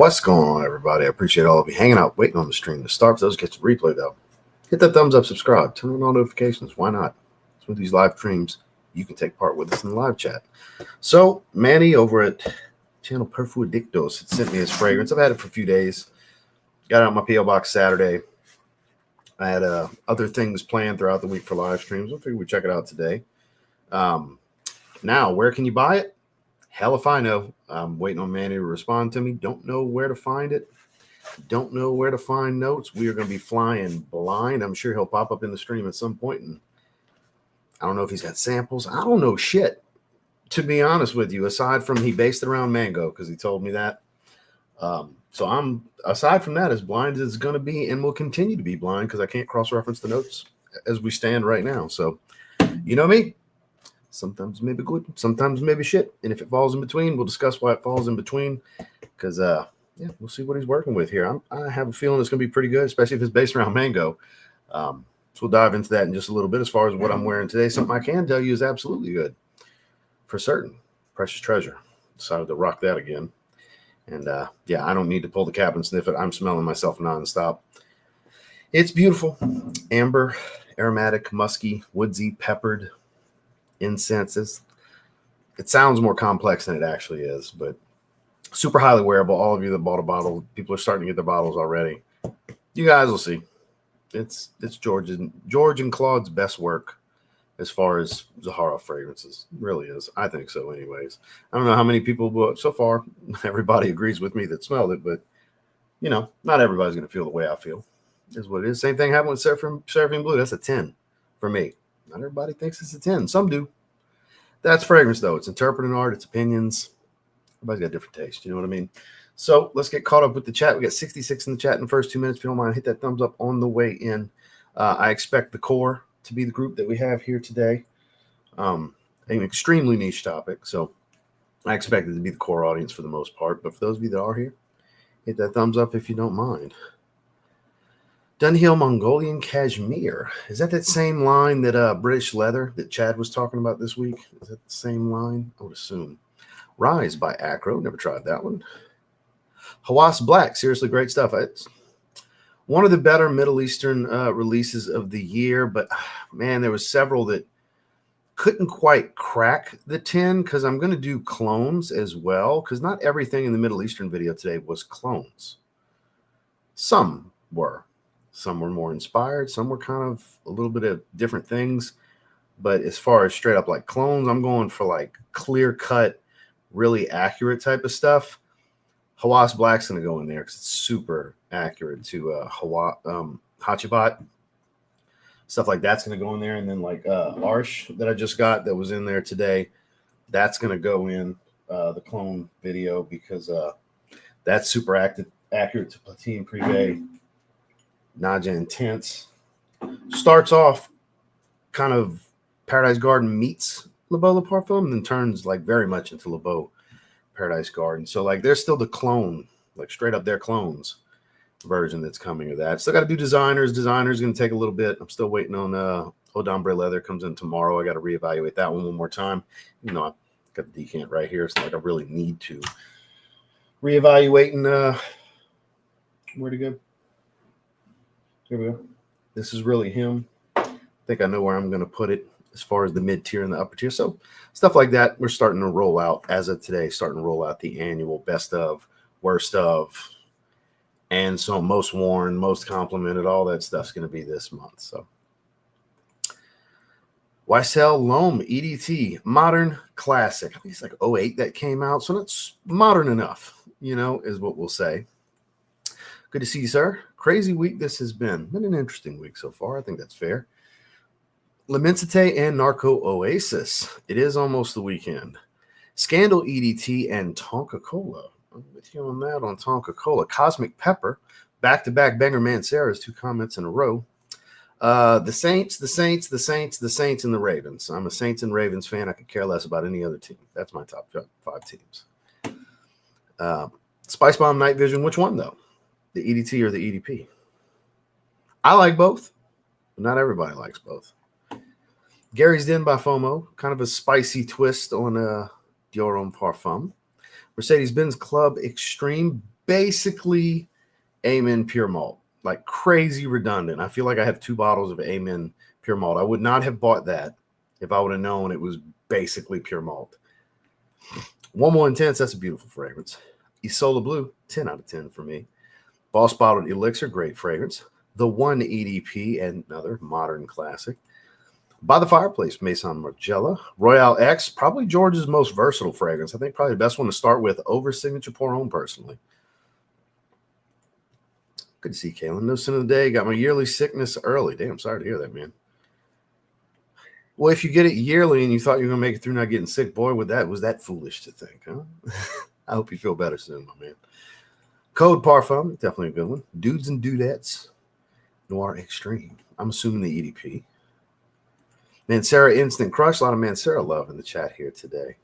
What's going on, everybody? I appreciate all of you hanging out, waiting on the stream to start. For those who catch the replay, though, hit that thumbs up, subscribe, turn on all notifications. Why not? So with these live streams, you can take part with us in the live chat. So Manny over at channel Perfu-Adictos had sent me his fragrance. I've had it for a few days. Got it out my P.O. box Saturday. I had other things planned throughout the week for live streams. I figured we'd check it out today. Now, where can you buy it? Hell if I know. I'm waiting on Manny to respond to me. Don't know where to find it. Don't know where to find notes. We are going to be flying blind. I'm sure he'll pop up in the stream at some point. And I don't know if he's got samples. I don't know shit, to be honest with you, aside from he based it around mango because he told me that. So I'm, aside from that, as blind as it's going to be and will continue to be blind because I can't cross-reference the notes as we stand right now. So, you know me. Sometimes maybe good, sometimes maybe shit. And if it falls in between, we'll discuss why it falls in between. Because, yeah, we'll see what he's working with here. I have a feeling it's going to be pretty good, especially if it's based around mango. So we'll dive into that in just a little bit. As far as what I'm wearing today, something I can tell you is absolutely good. For certain. Precious treasure. Decided to rock that again. And, yeah, I don't need to pull the cap and sniff it. I'm smelling myself nonstop. It's beautiful. Amber, aromatic, musky, woodsy, peppered. Incenses. It sounds more complex than it actually is, but super highly wearable. All of you that bought a bottle, people are starting to get their bottles already. You guys will see. It's George and Claude's best work as far as Zahara fragrances. It really is. I think so anyways. I don't know how many people, but so far everybody agrees with me that smelled it, but you know, not everybody's going to feel the way I feel. Is what it is. Same thing happened with Seraphim Blue. That's a 10 for me. Not everybody thinks it's a 10. Some do. That's fragrance, though. It's interpreting art. It's opinions. Everybody's got different taste. You know what I mean? So let's get caught up with the chat. We got 66 in the chat in the first 2 minutes. If you don't mind, hit that thumbs up on the way in. I expect the core to be the group that we have here today. An extremely niche topic. So I expect it to be the core audience for the most part. But for those of you that are here, hit that thumbs up if you don't mind. Dunhill Mongolian Cashmere. Is that same line that British Leather that Chad was talking about this week? Is that the same line? I would assume. Rise by Acro. Never tried that one. Hawass Black. Seriously great stuff. It's one of the better Middle Eastern releases of the year, but man, there was several that couldn't quite crack the 10 because I'm going to do clones as well because not everything in the Middle Eastern video today was clones. Some were. Some were more inspired. Some were kind of a little bit of different things. But as far as straight up like clones, I'm going for like clear cut, really accurate type of stuff. Hawass Black's going to go in there because it's super accurate to Hachibat. Stuff like that's going to go in there. And then like Arsh that I just got that was in there today, that's going to go in the clone video because that's super accurate to Platine Privé. Naja Intense starts off kind of Paradise Garden meets Le Beau Le Parfum and then turns like very much into Le Beau Paradise Garden. So like there's still the clone, like straight up their clones version that's coming of that. Still got to do designers. Designers going to take a little bit. I'm still waiting on Eau d'Ambre Leather comes in tomorrow. I got to reevaluate that one more time. You know, I've got the decant right here. It's like I really need to reevaluate and where to go. Here we go. This is really him. I think I know where I'm going to put it as far as the mid-tier and the upper tier. So stuff like that, we're starting to roll out as of today, starting to roll out the annual best of, worst of, and so most worn, most complimented, all that stuff's going to be this month. So YSL L'Homme EDT, modern classic. I think it's like 08 that came out. So that's modern enough, you know, is what we'll say. Good to see you, sir. Crazy week this has been. Been an interesting week so far. I think that's fair. L'Immensité and Narco Oasis. It is almost the weekend. Scandal EDT and Tonka Cola. I'm with you on that on Tonka Cola. Cosmic Pepper. Back-to-back Banger Mancera's 2 comments in a row. The Saints, the Saints, the Saints, the Saints, and the Ravens. I'm a Saints and Ravens fan. I could care less about any other team. That's my top 5 teams. Spice Bomb Night Vision. Which one, though? The EDT or the EDP? I like both, but not everybody likes both. Gary's Den by FOMO, kind of a spicy twist on Dior Homme Parfum. Mercedes-Benz Club Extreme basically Amen Pure Malt, like crazy redundant. I feel like I have 2 bottles of Amen Pure Malt. I would not have bought that if I would have known it was basically pure malt. 1 more intense, that's a beautiful fragrance. Isola Blue, 10 out of 10 for me. Boss Bottled Elixir, great fragrance. The One EDP, another modern classic. By the Fireplace, Maison Margiela. Royale X, probably George's most versatile fragrance. I think probably the best one to start with over Signature Pour Homme, personally. Good to see you, Kaylin. No sin of the day. Got my yearly sickness early. Damn, sorry to hear that, man. Well, if you get it yearly and you thought you were going to make it through not getting sick, boy, was that foolish to think, huh? I hope you feel better soon, my man. Code Parfum, definitely a good one. Dudes and Dudettes, Noir Extreme. I'm assuming the EDP. Mancera Instant Crush, a lot of Mancera love in the chat here today.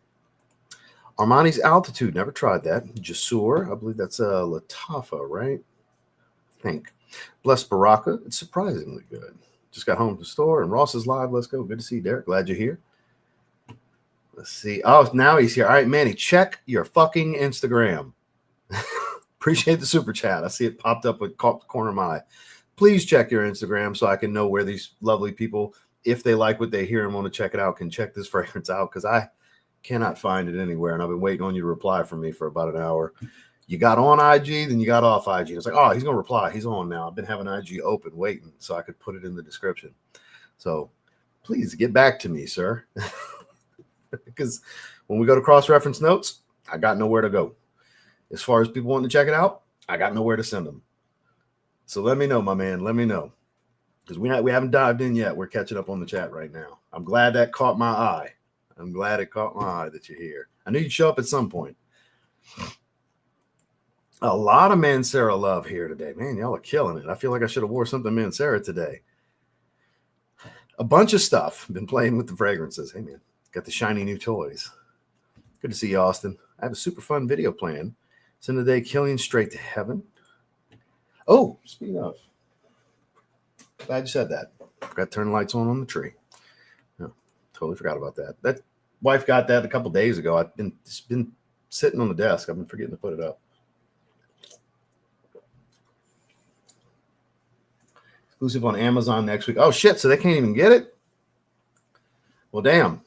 Armani's Altitude, never tried that. Jasur, I believe that's Latafa, right? I think. Blessed Baraka, it's surprisingly good. Just got home from the store and Ross is live. Let's go. Good to see you, Derek. Glad you're here. Let's see. Oh, now he's here. All right, Manny, check your fucking Instagram. Appreciate the super chat. I see it popped up with caught the corner of my eye. Please check your Instagram so I can know where these lovely people, if they like what they hear and want to check it out, can check this fragrance out, because I cannot find it anywhere. And I've been waiting on you to reply for me for about an hour. You got on IG, then you got off IG. It's like, oh, he's going to reply. He's on now. I've been having IG open waiting so I could put it in the description. So please get back to me, sir. Because when we go to cross-reference notes, I got nowhere to go. As far as people wanting to check it out, I got nowhere to send them. So let me know, my man. Let me know. Because we haven't dived in yet. We're catching up on the chat right now. I'm glad that caught my eye. I'm glad it caught my eye that you're here. I knew you'd show up at some point. A lot of Mancera love here today. Man, y'all are killing it. I feel like I should have wore something Mancera today. A bunch of stuff. Been playing with the fragrances. Hey, man. Got the shiny new toys. Good to see you, Austin. I have a super fun video planned. It's in the day Killian Straight to Heaven. Oh, speaking of. Glad you said that. Forgot to turn the lights on the tree. No, totally forgot about that. That wife got that a couple days ago. It's been sitting on the desk. I've been forgetting to put it up. Exclusive on Amazon next week. Oh, shit. So they can't even get it? Well, damn.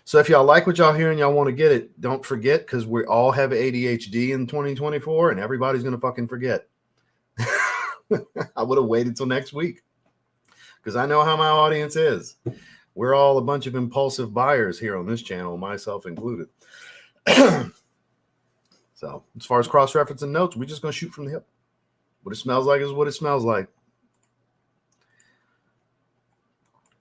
So if y'all like what y'all hear and y'all want to get it, don't forget, because we all have ADHD in 2024 and everybody's going to fucking forget. I would have waited till next week because I know how my audience is. We're all a bunch of impulsive buyers here on this channel, myself included. So as far as cross-referencing notes, we're just going to shoot from the hip. What it smells like is what it smells like.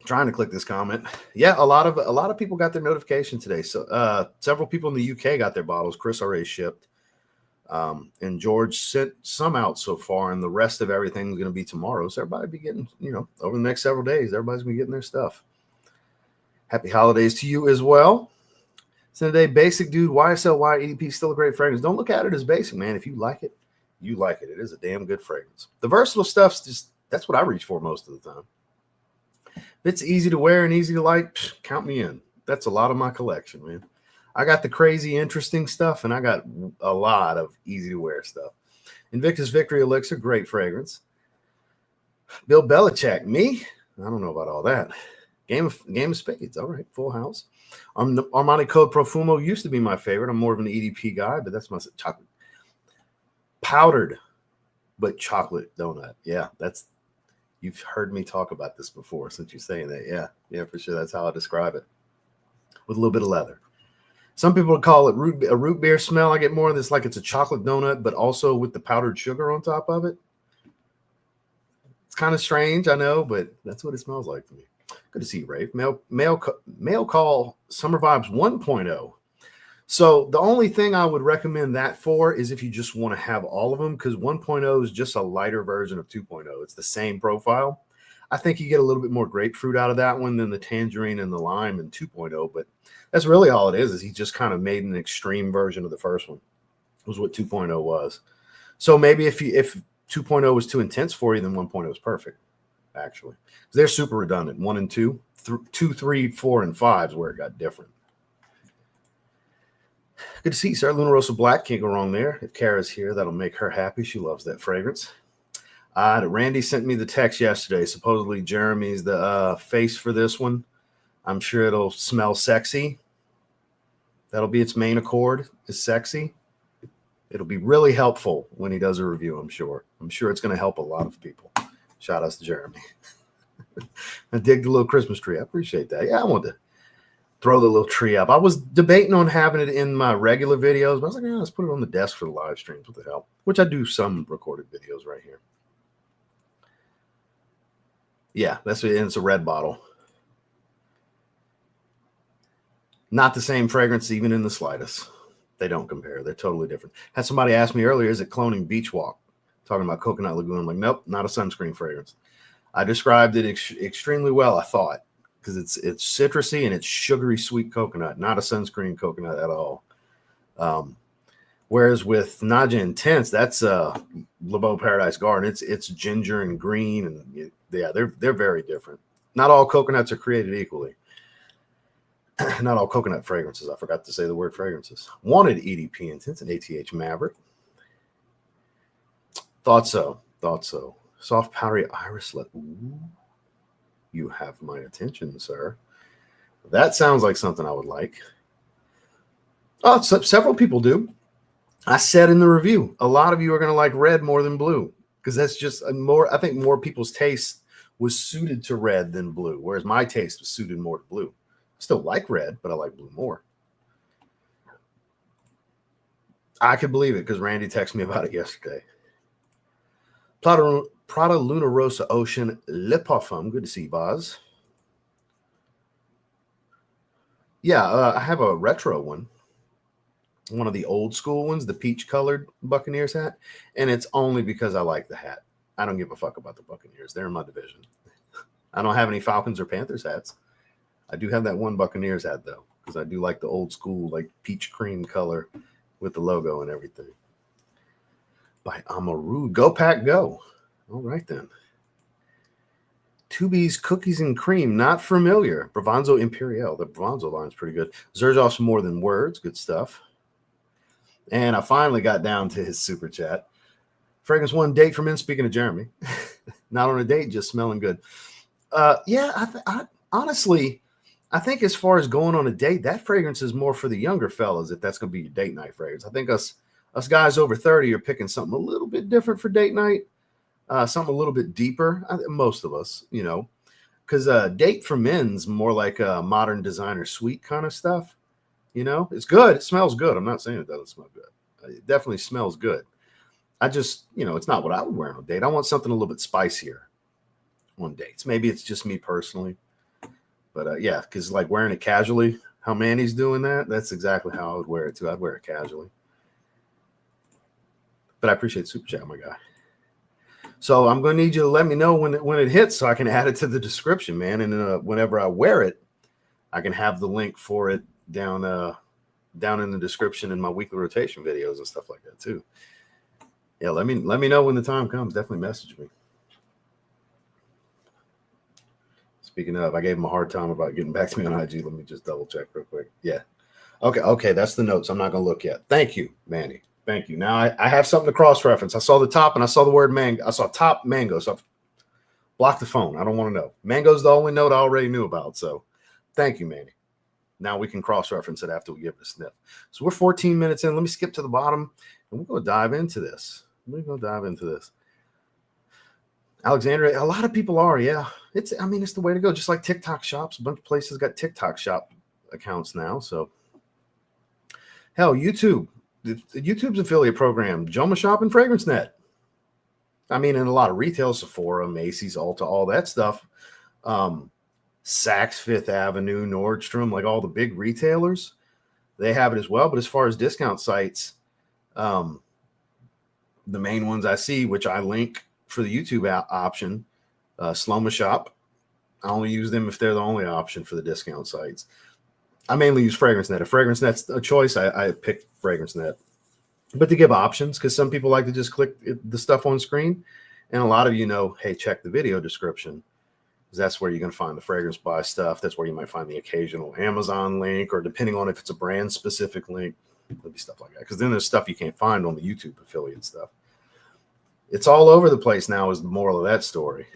Trying to click this comment. Yeah, a lot of people got their notification today. So several people in the UK got their bottles. Chris already shipped. And George sent some out so far, and the rest of everything is going to be tomorrow. So everybody be getting, over the next several days, everybody's going to be getting their stuff. Happy holidays to you as well. So today, basic dude, YSL EDP, still a great fragrance. Don't look at it as basic, man. If you like it, you like it. It is a damn good fragrance. The versatile stuff's just, that's what I reach for most of the time. If it's easy to wear and easy to like, count me in. That's a lot of my collection, man. I got the crazy, interesting stuff, and I got a lot of easy-to-wear stuff. Invictus Victory Elixir, great fragrance. Bill Belichick, me? I don't know about all that. Game of Spades, all right, full house. Armani Code Profumo used to be my favorite. I'm more of an EDP guy, but that's my chocolate. Powdered, but chocolate donut. Yeah, that's, you've heard me talk about this before since you're saying that. Yeah, for sure. That's how I describe it. With a little bit of leather. Some people would call it a root beer smell. I get more of this like it's a chocolate donut, but also with the powdered sugar on top of it. It's kind of strange, I know, but that's what it smells like to me. Good to see you, Rafe. Mail Call Summer Vibes 1.0. So the only thing I would recommend that for is if you just want to have all of them, because 1.0 is just a lighter version of 2.0. It's the same profile. I think you get a little bit more grapefruit out of that one than the tangerine and the lime in 2.0, but that's really all it is he just kind of made an extreme version of the first one. It was what 2.0 was. So maybe if 2.0 was too intense for you, then 1.0 is perfect, actually. They're super redundant. 1 and 2, 2, 3, 4, and 5 is where it got different. Good to see you, sir. Luna Rosa Black, can't go wrong there. If Kara's here, that'll make her happy. She loves that fragrance. Randy sent me the text yesterday. Supposedly Jeremy's the face for this one. I'm sure it'll smell sexy. That'll be its main accord, is sexy. It'll be really helpful when he does a review, I'm sure. I'm sure it's going to help a lot of people. Shout out to Jeremy. I dig the little Christmas tree. I appreciate that. Yeah, I wanted to throw the little tree up. I was debating on having it in my regular videos, but I was like, yeah, let's put it on the desk for the live streams. What the hell? Which I do some recorded videos right here. Yeah, that's it. And it's a red bottle. Not the same fragrance, even in the slightest. They don't compare. They're totally different. Had somebody ask me earlier, is it cloning Beach Walk? Talking about Coconut Lagoon. I'm like, nope, not a sunscreen fragrance. I described it extremely well, I thought, because it's citrusy and it's sugary sweet coconut, not a sunscreen coconut at all. Whereas with Naja Intense, that's LeBeau Paradise Garden. It's ginger and green, and yeah, they're very different. Not all coconuts are created equally. Not all coconut fragrances. I forgot to say the word fragrances. Wanted EDP Intense and ATH Maverick. Thought so. Soft powdery iris. Ooh, you have my attention, sir. That sounds like something I would like. Oh, several people do. I said in the review, a lot of you are going to like red more than blue, because that's just I think more people's taste was suited to red than blue, whereas my taste was suited more to blue. I still like red, but I like blue more. I could believe it because Randy texted me about it yesterday. Prada Luna Rosa Ocean Le Parfum. Good to see you, Boz. Yeah, I have a retro one. One of the old school ones, the peach colored Buccaneers hat. And it's only because I like the hat. I don't give a fuck about the Buccaneers. They're in my division. I don't have any Falcons or Panthers hats. I do have that one Buccaneers hat, though, because I do like the old school, like peach cream color with the logo and everything. By Amaru. Go Pack Go. All right, then. Tubi's Cookies and Cream. Not familiar. Bravanzo Imperial. The Bravanzo line's pretty good. Zerjoff's More Than Words. Good stuff. And I finally got down to his super chat. Fragrance one, date from in. Speaking of Jeremy. Not on a date, just smelling good. Yeah, honestly, I think as far as going on a date, that fragrance is more for the younger fellas, if that's going to be your date night fragrance. I think us guys over 30 are picking something a little bit different for date night, something a little bit deeper. Most of us, because date for men's more like a modern designer suite kind of stuff. It's good. It smells good. I'm not saying it doesn't smell good. It definitely smells good. I just, it's not what I would wear on a date. I want something a little bit spicier on dates. Maybe it's just me personally. But yeah, because like wearing it casually, how Manny's doing that's exactly how I would wear it too. I'd wear it casually. But I appreciate Super Chat, my guy. So I'm going to need you to let me know when it hits so I can add it to the description, man. And whenever I wear it, I can have the link for it down in the description in my weekly rotation videos and stuff like that too. Yeah, let me know when the time comes. Definitely message me. Speaking of, I gave him a hard time about getting back to me on IG. Let me just double check real quick. Yeah. Okay, that's the notes. I'm not going to look yet. Thank you, Manny. Thank you. Now I have something to cross-reference. I saw the top and I saw the word mango. I saw top mango, so I've blocked the phone. I don't want to know. Mango's the only note I already knew about, so thank you, Manny. Now we can cross-reference it after we give it a sniff. So we're 14 minutes in. Let me skip to the bottom, and we're going to dive into this. Alexandria, a lot of people are, yeah. It's the way to go. Just like TikTok shops, a bunch of places got TikTok shop accounts now. So, hell, YouTube's affiliate program, Joma Shop and FragranceNet. And a lot of retail, Sephora, Macy's, Ulta, all that stuff. Saks, Fifth Avenue, Nordstrom, like all the big retailers, they have it as well. But as far as discount sites, the main ones I see, which I link for the YouTube option, Sloma Shop. I only use them if they're the only option for the discount sites. I mainly use FragranceNet. If FragranceNet's a choice, I pick FragranceNet. But to give options, because some people like to just click the stuff on screen. And a lot of hey, check the video description. Because that's where you're going to find the fragrance buy stuff. That's where you might find the occasional Amazon link, or depending on if it's a brand specific link. There'll be stuff like that. Because then there's stuff you can't find on the YouTube affiliate stuff. It's all over the place now is the moral of that story.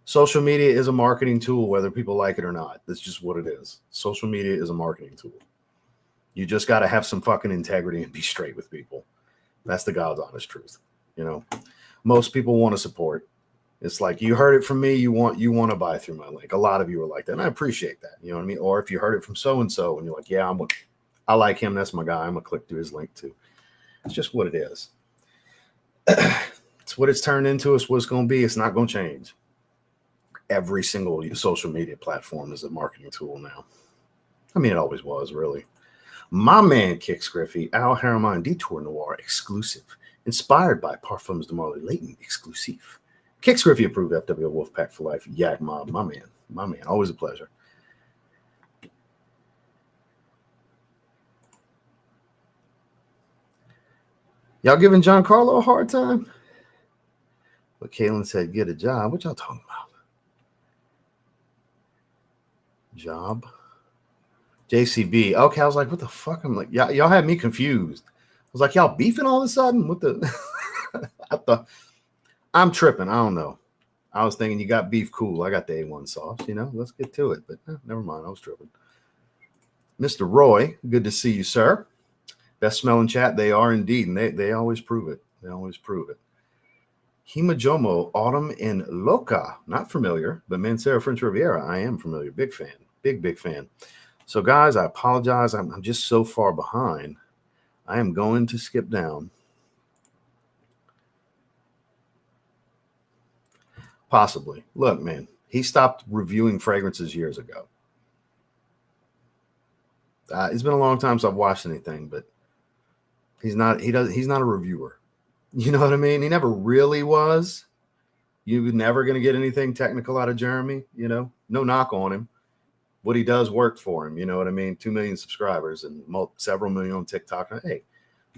Social media is a marketing tool, whether people like it or not. That's just what it is. Social media is a marketing tool. You just got to have some fucking integrity and be straight with people. That's the God's honest truth. You know, most people want to support. It's like, you heard it from me. You want to buy through my link. A lot of you are like that. And I appreciate that. You know what I mean? Or if you heard it from so-and-so and you're like, yeah, I like him. That's my guy. I'm going to click through his link too. It's just what it is. It's what it's turned into. It's what it's going to be. It's not going to change. Every single social media platform is a marketing tool now. I mean, it always was, really. My man, Kix Griffey, Al Harriman, Detour Noir, exclusive. Inspired by Parfums de Marley Layton, exclusive. Kix Griffey approved, FW Wolfpack for life. Yak Mob, my man. Always a pleasure. Y'all giving Giancarlo a hard time? But Kaylin said, get a job. What y'all talking about? Job. JCB. Okay, I was like, what the fuck? I'm like, y'all had me confused. I was like, y'all beefing all of a sudden? What the? I thought, I'm tripping. I don't know. I was thinking you got beef, cool. I got the A1 sauce, you know. Let's get to it. But never mind. I was tripping. Mr. Roy, good to see you, sir. Best smelling chat. They are indeed. And they always prove it. They always prove it. Himajomo, Autumn in Loca. Not familiar, but Mancera French Riviera. I am familiar. Big fan. Big fan. So, guys, I apologize. I'm just so far behind. I am going to skip down. Possibly. Look, man, he stopped reviewing fragrances years ago. It's been a long time since I've watched anything, but he's not a reviewer. You know what I mean? He never really was. You're never going to get anything technical out of Jeremy, you know? No knock on him. What he does worked for him, you know what I mean? 2 million subscribers and several million on TikTok. Hey,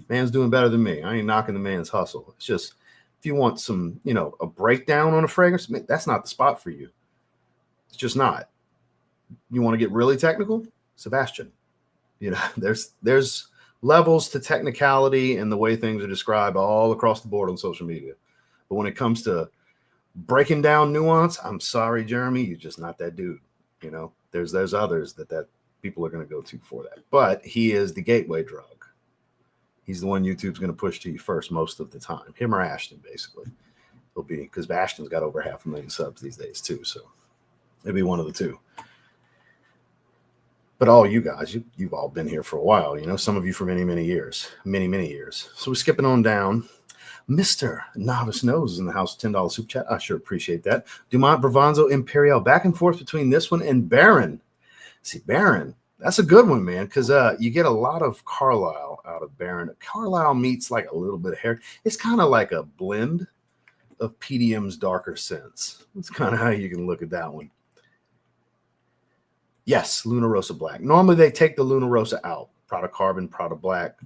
man's doing better than me. I ain't knocking the man's hustle. It's just, if you want some, you know, a breakdown on a fragrance, that's not the spot for you. It's just not. You want to get really technical? Sebastian. You know, there's levels to technicality and the way things are described all across the board on social media. But when it comes to breaking down nuance, I'm sorry, Jeremy, you're just not that dude. You know, there's others that people are going to go to for that. But he is the gateway drug. He's the one YouTube's going to push to you first most of the time. Him or Ashton, basically. It'll be because Ashton's got over 500,000 subs these days too. So it'll be one of the two. But all you guys, you've all been here for a while. You know, some of you for many years. Many years. So we're skipping on down. Mr. Novice Nose is in the house. $10 super chat. I sure appreciate that. Dumont Bravanzo Imperial. Back and forth between this one and Baron. See, Baron. That's a good one, man, because you get a lot of Carlisle out of Baron. Carlisle meets like a little bit of hair. It's kind of like a blend of PDM's darker scents. That's kind of how you can look at that one. Yes, Luna Rosa Black. Normally they take the Luna Rosa out. Prada Carbon, Prada Black,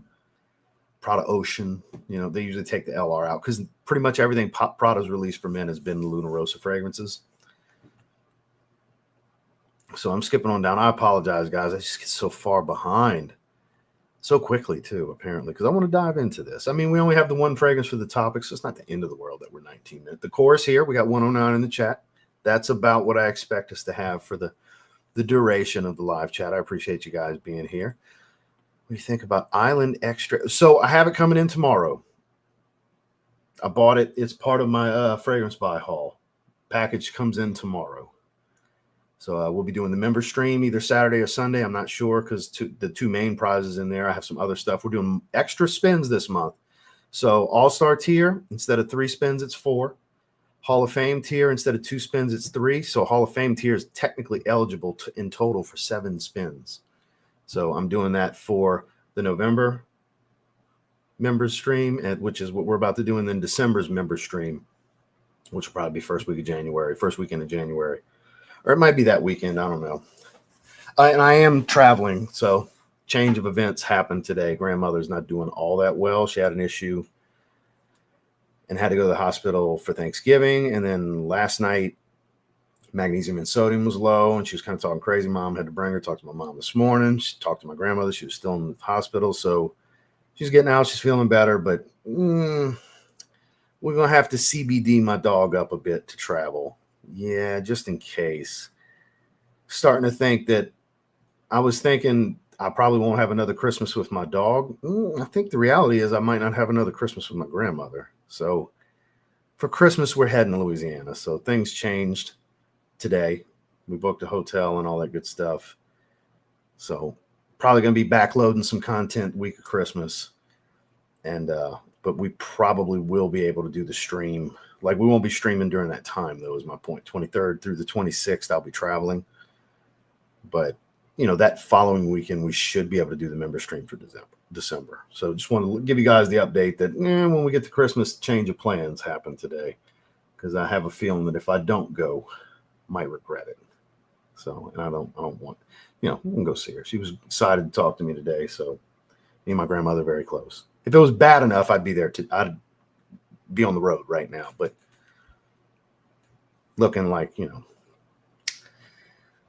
Prada Ocean. You know, they usually take the LR out because pretty much everything Prada's released for men has been Luna Rosa fragrances. So I'm skipping on down. I apologize, guys. I just get so far behind so quickly, too, apparently, because I want to dive into this. I mean, we only have the one fragrance for the topic, so it's not the end of the world that we're 19 minutes. The chorus here, we got 109 in the chat. That's about what I expect us to have for the duration of the live chat. I appreciate you guys being here. What do you think about Island Extra? So I have it coming in tomorrow. I bought it. It's part of my fragrance buy haul. Package comes in tomorrow. So we'll be doing the member stream either Saturday or Sunday. I'm not sure because the two main prizes in there. I have some other stuff. We're doing extra spins this month. So All-Star tier, instead of 3 spins, it's 4. Hall of Fame tier, instead of 2 spins, it's 3. So Hall of Fame tier is technically eligible in total for 7 spins. So I'm doing that for the November members stream, which is what we're about to do, and then December's member stream, which will probably be first weekend of January. Or it might be that weekend. I don't know. And I am traveling, so change of events happened today. Grandmother's not doing all that well. She had an issue and had to go to the hospital for Thanksgiving. And then last night, Magnesium and sodium was low, and she was kind of talking crazy. Mom had to bring her. Talked to my mom this morning. She talked to my grandmother. She was still in the hospital, so she's getting out. She's feeling better, but we're gonna have to CBD my dog up a bit to travel. Yeah, just in case. Starting to think that I was thinking I probably won't have another Christmas with my dog. I think the reality is I might not have another Christmas with my grandmother. So for Christmas, we're heading to Louisiana. So things changed today. We booked a hotel and all that good stuff. So probably going to be backloading some content week of Christmas. And, but we probably will be able to do the stream. Like we won't be streaming during that time, though, is my point. 23rd through the 26th, I'll be traveling. But, you know, that following weekend, we should be able to do the member stream for December. So just want to give you guys the update that when we get to Christmas, change of plans happen today. Because I have a feeling that if I don't go, I might regret it. So, and I don't want, you know, we can go see her. She was excited to talk to me today. So me and my grandmother are very close. If it was bad enough, I'd be there. I'd be on the road right now. But looking like, you know,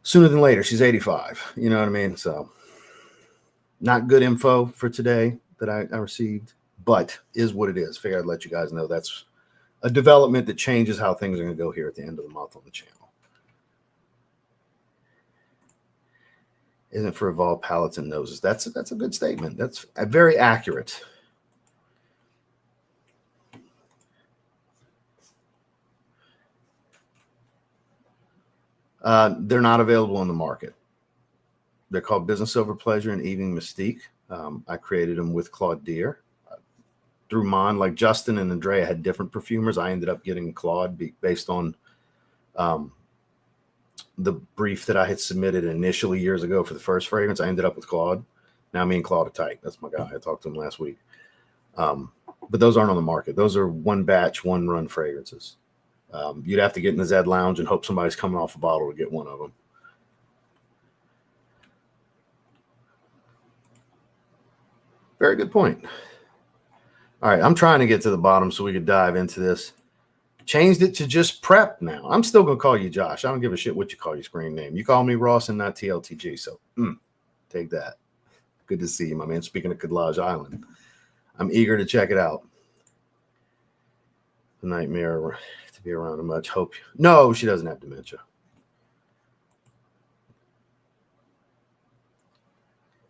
sooner than later, she's 85. You know what I mean? So not good info for today that I received, but is what it is. Figured I'd let you guys know that's a development that changes how things are going to go here at the end of the month on the channel. Isn't for evolved palates and noses. That's a good statement. That's very accurate. They're not available on the market. They're called Business Over Pleasure and Evening Mystique. I created them with Claude Deer. Through mine, like Justin and Andrea had different perfumers. I ended up getting Claude based on the brief that I had submitted initially years ago for the first fragrance. I ended up with Claude. Now me and Claude are tight. That's my guy. I talked to him last week. But those aren't on the market. Those are one batch, one run fragrances. You'd have to get in the Zed Lounge and hope somebody's coming off a bottle to get one of them. Very good point. All right, I'm trying to get to the bottom so we could dive into this. Changed it to just prep now. I'm still going to call you Josh. I don't give a shit what you call your screen name. You call me Ross and not TLTG, so take that. Good to see you, my man. Speaking of Collage Island, I'm eager to check it out. The nightmare to be around him much. Hope. No, she doesn't have dementia.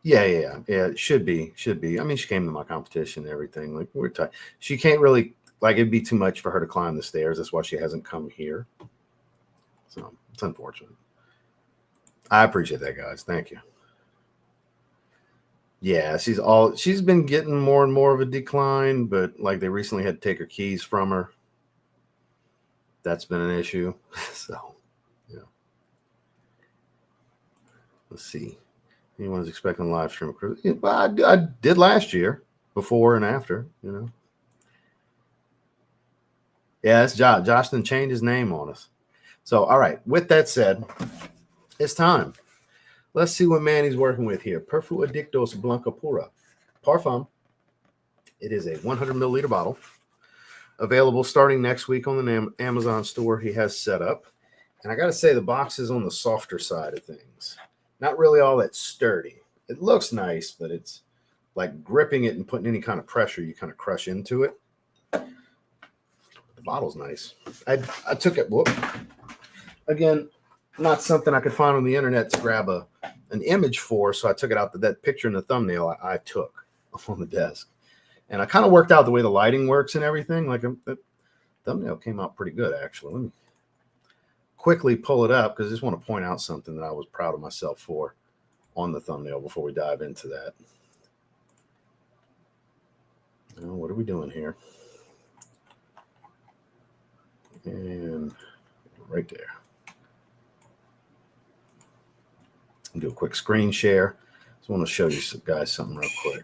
Yeah. It should be. I mean, she came to my competition and everything. Like we're tight. She can't really, like, it'd be too much for her to climb the stairs. That's why she hasn't come here. So it's unfortunate. I appreciate that, guys. Thank you. Yeah, she's been getting more and more of a decline, but like they recently had to take her keys from her. That's been an issue. So, yeah. Let's see. Anyone's expecting a live stream? I did last year, before and after, you know. Yeah, it's Josh. Josh didn't change his name on us. So, all right. With that said, it's time. Let's see what Manny's working with here. Perfu-Adictos Blanca Pura. Parfum. It is a 100 milliliter bottle. Available starting next week on the Amazon store he has set up. And I got to say, the box is on the softer side of things. Not really all that sturdy. It looks nice, but it's like gripping it and putting any kind of pressure, you kind of crush into it. The bottle's nice. I took it. Whoop. Again, not something I could find on the internet to grab an image for, so I took it out. That picture in the thumbnail I took on the desk. And I kind of worked out the way the lighting works and everything. Like the thumbnail came out pretty good, actually. Let me quickly pull it up because I just want to point out something that I was proud of myself for on the thumbnail before we dive into that. Now, what are we doing here? And right there. I'll do a quick screen share. Just want to show you guys something real quick.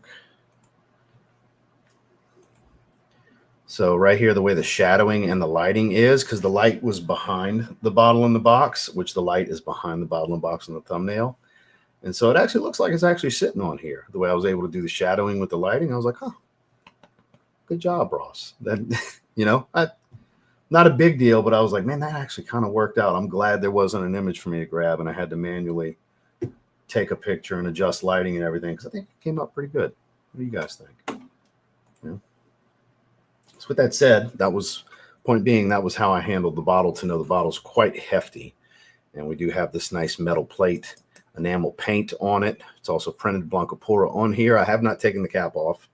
So right here, the way the shadowing and the lighting is, because the light was behind the bottle in the box, which the light is behind the bottle and box in the thumbnail. And so it actually looks like it's actually sitting on here. The way I was able to do the shadowing with the lighting, I was like, oh, good job, Ross. That, you know, Not a big deal, but I was like, man, that actually kind of worked out. I'm glad there wasn't an image for me to grab and I had to manually take a picture and adjust lighting and everything, because I think it came out pretty good. What do you guys think? Yeah. So with that said, that was point being, that was how I handled the bottle to know the bottle's quite hefty. And we do have this nice metal plate enamel paint on it. It's also printed Blanca Pura on here. I have not taken the cap off.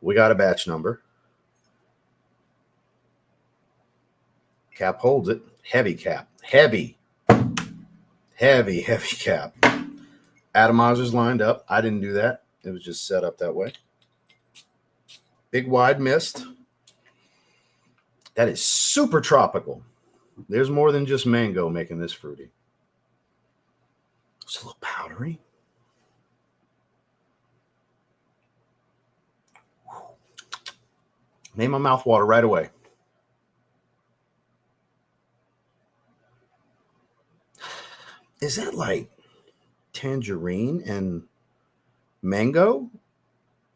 We got a batch number. Cap holds it. Heavy cap. Heavy cap. Atomizers lined up. I didn't do that. It was just set up that way. Big wide mist. That is super tropical. There's more than just mango making this fruity. It's a little powdery. Made my mouth water right away. Is that like tangerine and mango?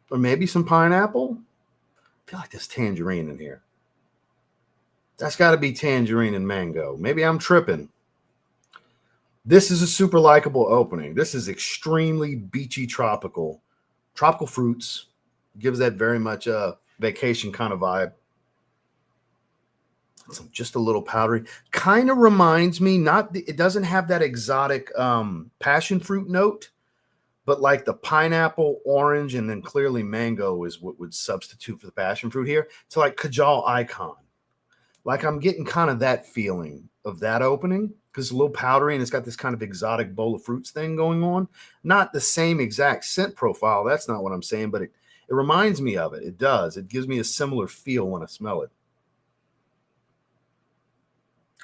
Or maybe some pineapple? I feel like there's tangerine in here. That's got to be tangerine and mango. Maybe I'm tripping. This is a super likable opening. This is extremely beachy tropical. Tropical fruits. Gives that very much a vacation kind of vibe. It's just a little powdery. Kind of reminds me, it doesn't have that exotic passion fruit note, but like the pineapple, orange, and then clearly mango is what would substitute for the passion fruit here. It's like Kajal Icon. Like I'm getting kind of that feeling of that opening, because it's a little powdery and it's got this kind of exotic bowl of fruits thing going on. Not the same exact scent profile. That's not what I'm saying, but it reminds me of it. It does. It gives me a similar feel when I smell it.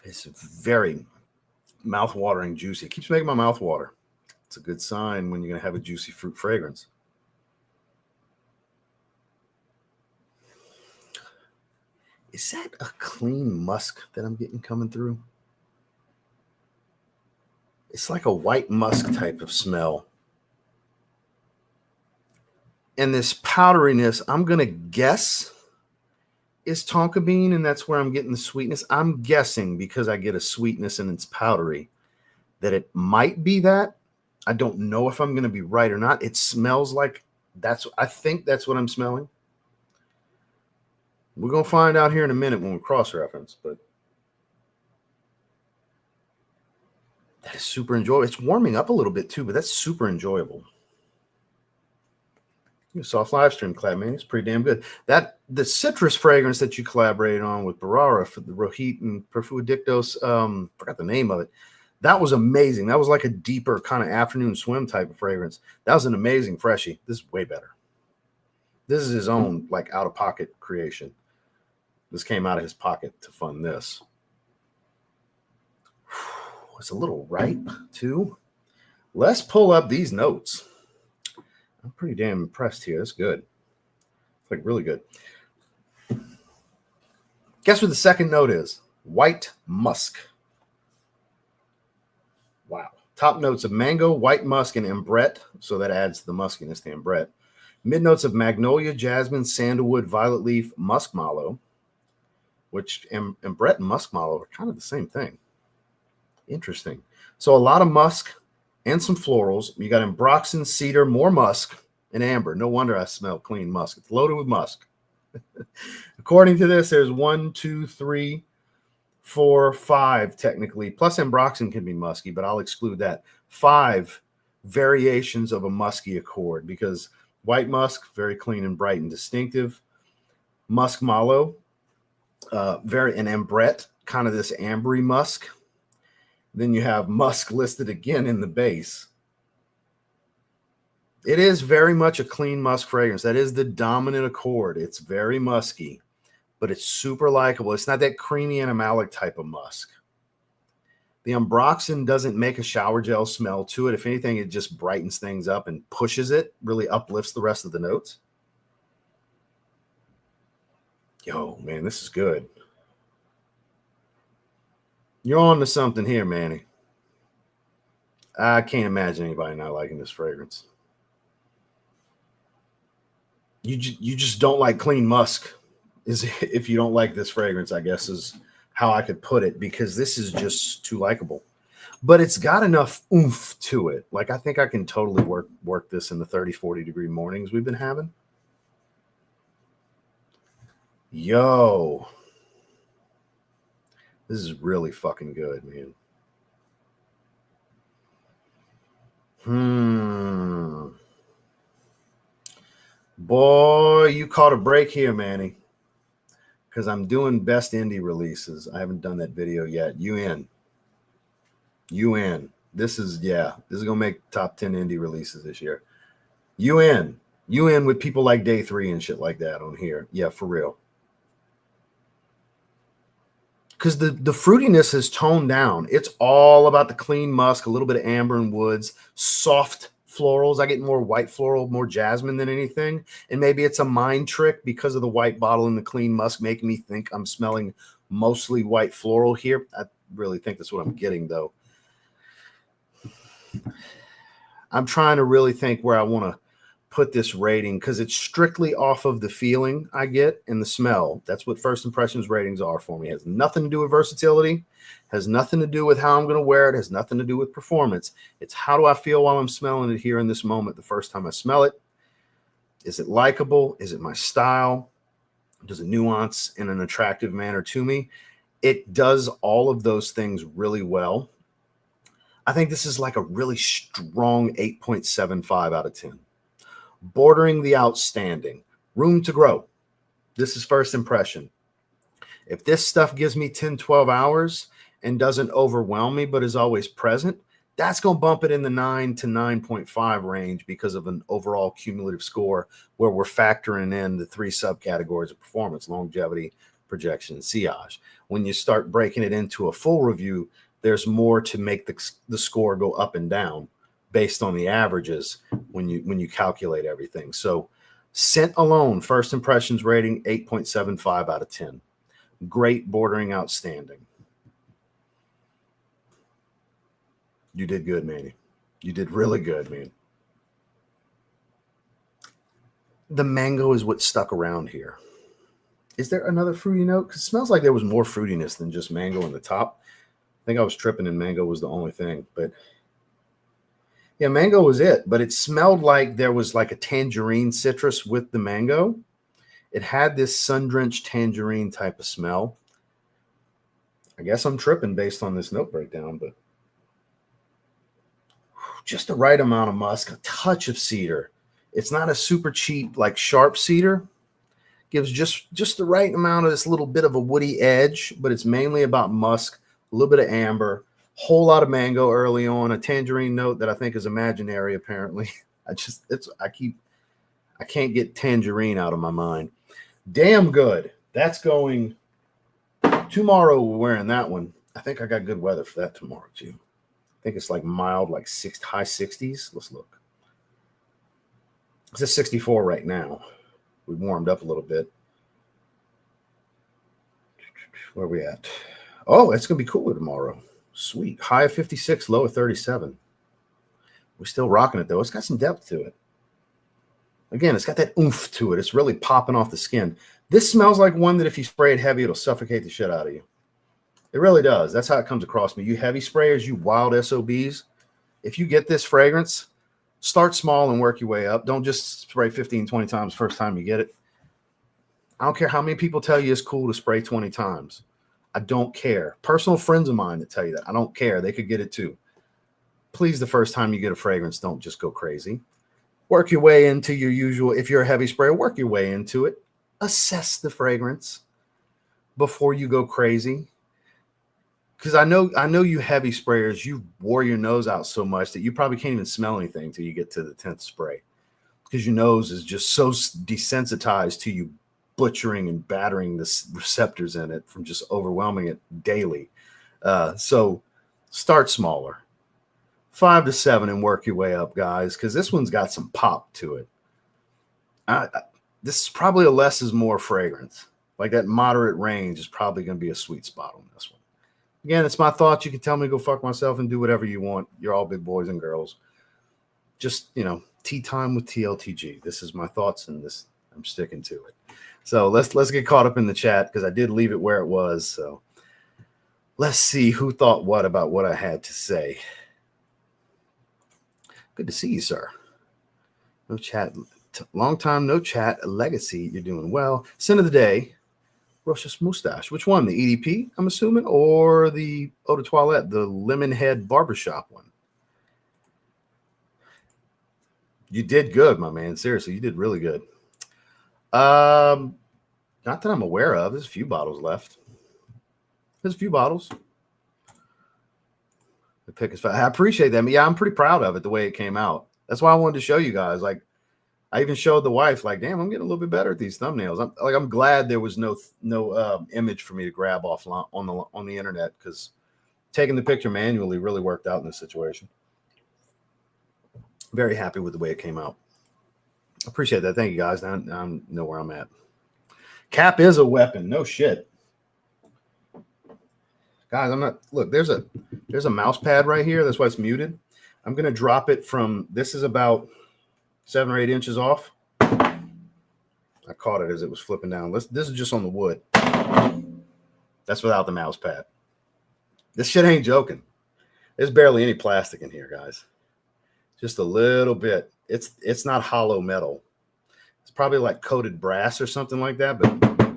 It's very mouth-watering, juicy. It keeps making my mouth water. It's a good sign when you're going to have a juicy fruit fragrance. Is that a clean musk that I'm getting coming through? It's like a white musk type of smell. And this powderiness, I'm going to guess is tonka bean, and that's where I'm getting the sweetness. I'm guessing, because I get a sweetness and it's powdery, that it might be that. I don't know if I'm going to be right or not. It smells like I think that's what I'm smelling. We're going to find out here in a minute when we cross-reference, but that is super enjoyable. It's warming up a little bit too, but that's super enjoyable. Soft live stream collab, man. It's pretty damn good. The citrus fragrance that you collaborated on with Barara for the Rohit and Perfu-Adictos, forgot the name of it. That was amazing. That was like a deeper kind of afternoon swim type of fragrance. That was an amazing freshie. This is way better. This is his own like out of pocket creation. This came out of his pocket to fund this. It's a little ripe too. Let's pull up these notes. I'm pretty damn impressed here. That's good. It's like really good. Guess what the second note is? White musk. Wow. Top notes of mango, white musk, and ambrette. So that adds the muskiness to ambrette. Mid notes of magnolia, jasmine, sandalwood, violet leaf, musk mallow, which ambrette and musk mallow are kind of the same thing. Interesting. So a lot of musk and some florals. You got ambroxan, cedar, more musk, and amber. No wonder I smell clean musk. It's loaded with musk. According to this, there's 1, 2, 3, 4, 5 technically. Plus ambroxan can be musky, but I'll exclude that. 5 variations of a musky accord, because white musk, very clean and bright and distinctive. Musk mallow, and ambrette, kind of this ambery musk. Then you have musk listed again in the base. It is very much a clean musk fragrance. That is the dominant accord. It's very musky, but it's super likable. It's not that creamy animalic type of musk. The ambroxan doesn't make a shower gel smell to it. If anything, it just brightens things up and pushes it, really uplifts the rest of the notes. Yo, man, this is good. You're on to something here, Manny. I can't imagine anybody not liking this fragrance. You just don't like clean musk. If you don't like this fragrance, I guess is how I could put it, because this is just too likable. But it's got enough oomph to it. Like, I think I can totally work this in the 30, 40 degree mornings we've been having. Yo. This is really fucking good, man. Boy, you caught a break here, Manny. Because I'm doing best indie releases. I haven't done that video yet. You in. This is gonna make top 10 indie releases this year. You in with people like Day 3 and shit like that on here. Yeah, for real. Because the fruitiness has toned down. It's all about the clean musk, a little bit of amber and woods, soft florals. I get more white floral, more jasmine than anything. And maybe it's a mind trick because of the white bottle and the clean musk making me think I'm smelling mostly white floral here. I really think that's what I'm getting, though. I'm trying to really think where I want to put this rating, because it's strictly off of the feeling I get and the smell. That's what first impressions ratings are for me. It has nothing to do with versatility, has nothing to do with how I'm going to wear it, has nothing to do with performance. It's how do I feel while I'm smelling it here in this moment, the first time I smell it. Is it likable? Is it my style? Does it nuance in an attractive manner to me? It does all of those things really well. I think this is like a really strong 8.75 out of 10. Bordering the outstanding. Room to grow. This is first impression. If this stuff gives me 10, 12 hours and doesn't overwhelm me, but is always present, that's going to bump it in the 9 to 9.5 range because of an overall cumulative score where we're factoring in the 3 subcategories of performance: longevity, projection, and sillage. When you start breaking it into a full review, there's more to make the score go up and down based on the averages when you calculate everything. So scent alone, first impressions rating 8.75 out of 10. Great, bordering outstanding. You did good, Manny. You did really good, man. The mango is what stuck around here. Is there another fruity note? Because it smells like there was more fruitiness than just mango in the top. I think I was tripping and mango was the only thing, but yeah, mango was it, but it smelled like there was like a tangerine citrus with the mango. It had this sun-drenched tangerine type of smell. I guess I'm tripping based on this note breakdown, but just the right amount of musk, a touch of cedar. It's not a super cheap, like sharp cedar. Gives just the right amount of this little bit of a woody edge, but it's mainly about musk, a little bit of amber, whole lot of mango early on, a tangerine note that I think is imaginary, apparently. I can't get tangerine out of my mind. Damn good. That's going tomorrow. We're wearing that one. I think I got good weather for that tomorrow too. I think it's like mild, like high 60s. Let's look. It's at 64 right now. We warmed up a little bit. Where are we at? Oh, it's going to be cooler tomorrow. Sweet. High of 56, low of 37. We're still rocking it, though. It's got some depth to it. Again, it's got that oomph to it. It's really popping off the skin. This smells like one that if you spray it heavy, it'll suffocate the shit out of you. It really does. That's how it comes across me. You heavy sprayers, you wild SOBs, if you get this fragrance, start small and work your way up. Don't just spray 15, 20 times first time you get it. I don't care how many people tell you it's cool to spray 20 times. I don't care. Personal friends of mine that tell you that. I don't care. They could get it too. Please, the first time you get a fragrance, don't just go crazy. Work your way into your usual. If you're a heavy sprayer, work your way into it. Assess the fragrance before you go crazy. Because I know you heavy sprayers, you wore your nose out so much that you probably can't even smell anything until you get to the 10th spray. Because your nose is just so desensitized to you butchering and battering the receptors in it from just overwhelming it daily. So start smaller. 5 to 7 and work your way up, guys, because this one's got some pop to it. This is probably a less is more fragrance. Like that moderate range is probably going to be a sweet spot on this one. Again, it's my thoughts. You can tell me to go fuck myself and do whatever you want. You're all big boys and girls. Just, tea time with TLTG. This is my thoughts, and this I'm sticking to it. So let's get caught up in the chat because I did leave it where it was. So Let's see who thought what about what I had to say. Good to see you, sir. No chat. Long time no chat. Legacy. You're doing well. Sin of the day. Rosh's mustache. Which one? The EDP, I'm assuming, or the Eau de Toilette, the lemon head barbershop one? You did good, my man. Seriously, you did really good. Not that I'm aware of. There's a few bottles left. There's a few bottles. The pick is fine. I appreciate that. Yeah, I'm pretty proud of it, the way it came out. That's why I wanted to show you guys. Like, I even showed the wife, like, damn, I'm getting a little bit better at these thumbnails. I'm glad there was no image for me to grab off on the internet, because taking the picture manually really worked out in this situation. Very happy with the way it came out. Appreciate that. Thank you, guys. Now I know where I'm at. Cap is a weapon. No shit. Guys, I'm not. Look, there's a mouse pad right here. That's why it's muted. I'm going to drop it from, this is about 7 or 8 inches off. I caught it as it was flipping down. This is just on the wood. That's without the mouse pad. This shit ain't joking. There's barely any plastic in here, guys. Just a little bit. It's not hollow metal. It's probably like coated brass or something like that, but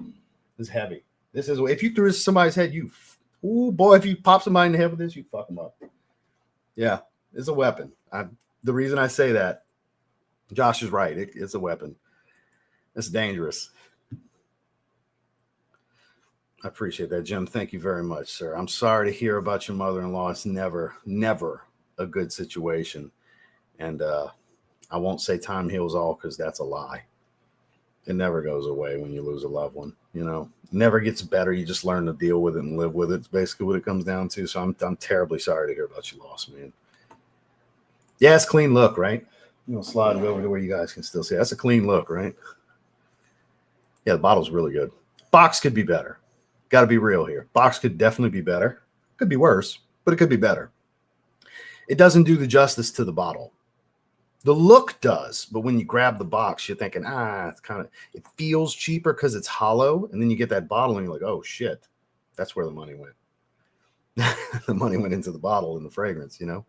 it's heavy. This is, if you threw somebody's head, oh boy, if you pop somebody in the head with this, you fuck them up. Yeah, it's a weapon. The reason I say that, Josh is right. It's a weapon. It's dangerous. I appreciate that, Jim. Thank you very much, sir. I'm sorry to hear about your mother-in-law. It's never a good situation. And I won't say time heals all, because that's a lie. It never goes away when you lose a loved one. You know, it never gets better. You just learn to deal with it and live with it. It's basically what it comes down to. So I'm terribly sorry to hear about your loss, man. Yeah, it's a clean look, right? You know, slide it over to where you guys can still see. That's a clean look, right? Yeah, the bottle's really good. Box could be better. Got to be real here. Box could definitely be better. Could be worse, but it could be better. It doesn't do the justice to the bottle. The look does, but when you grab the box, you're thinking, it's it feels cheaper because it's hollow, and then you get that bottle and you're like, oh shit, that's where the money went. The money went into the bottle and the fragrance, you know?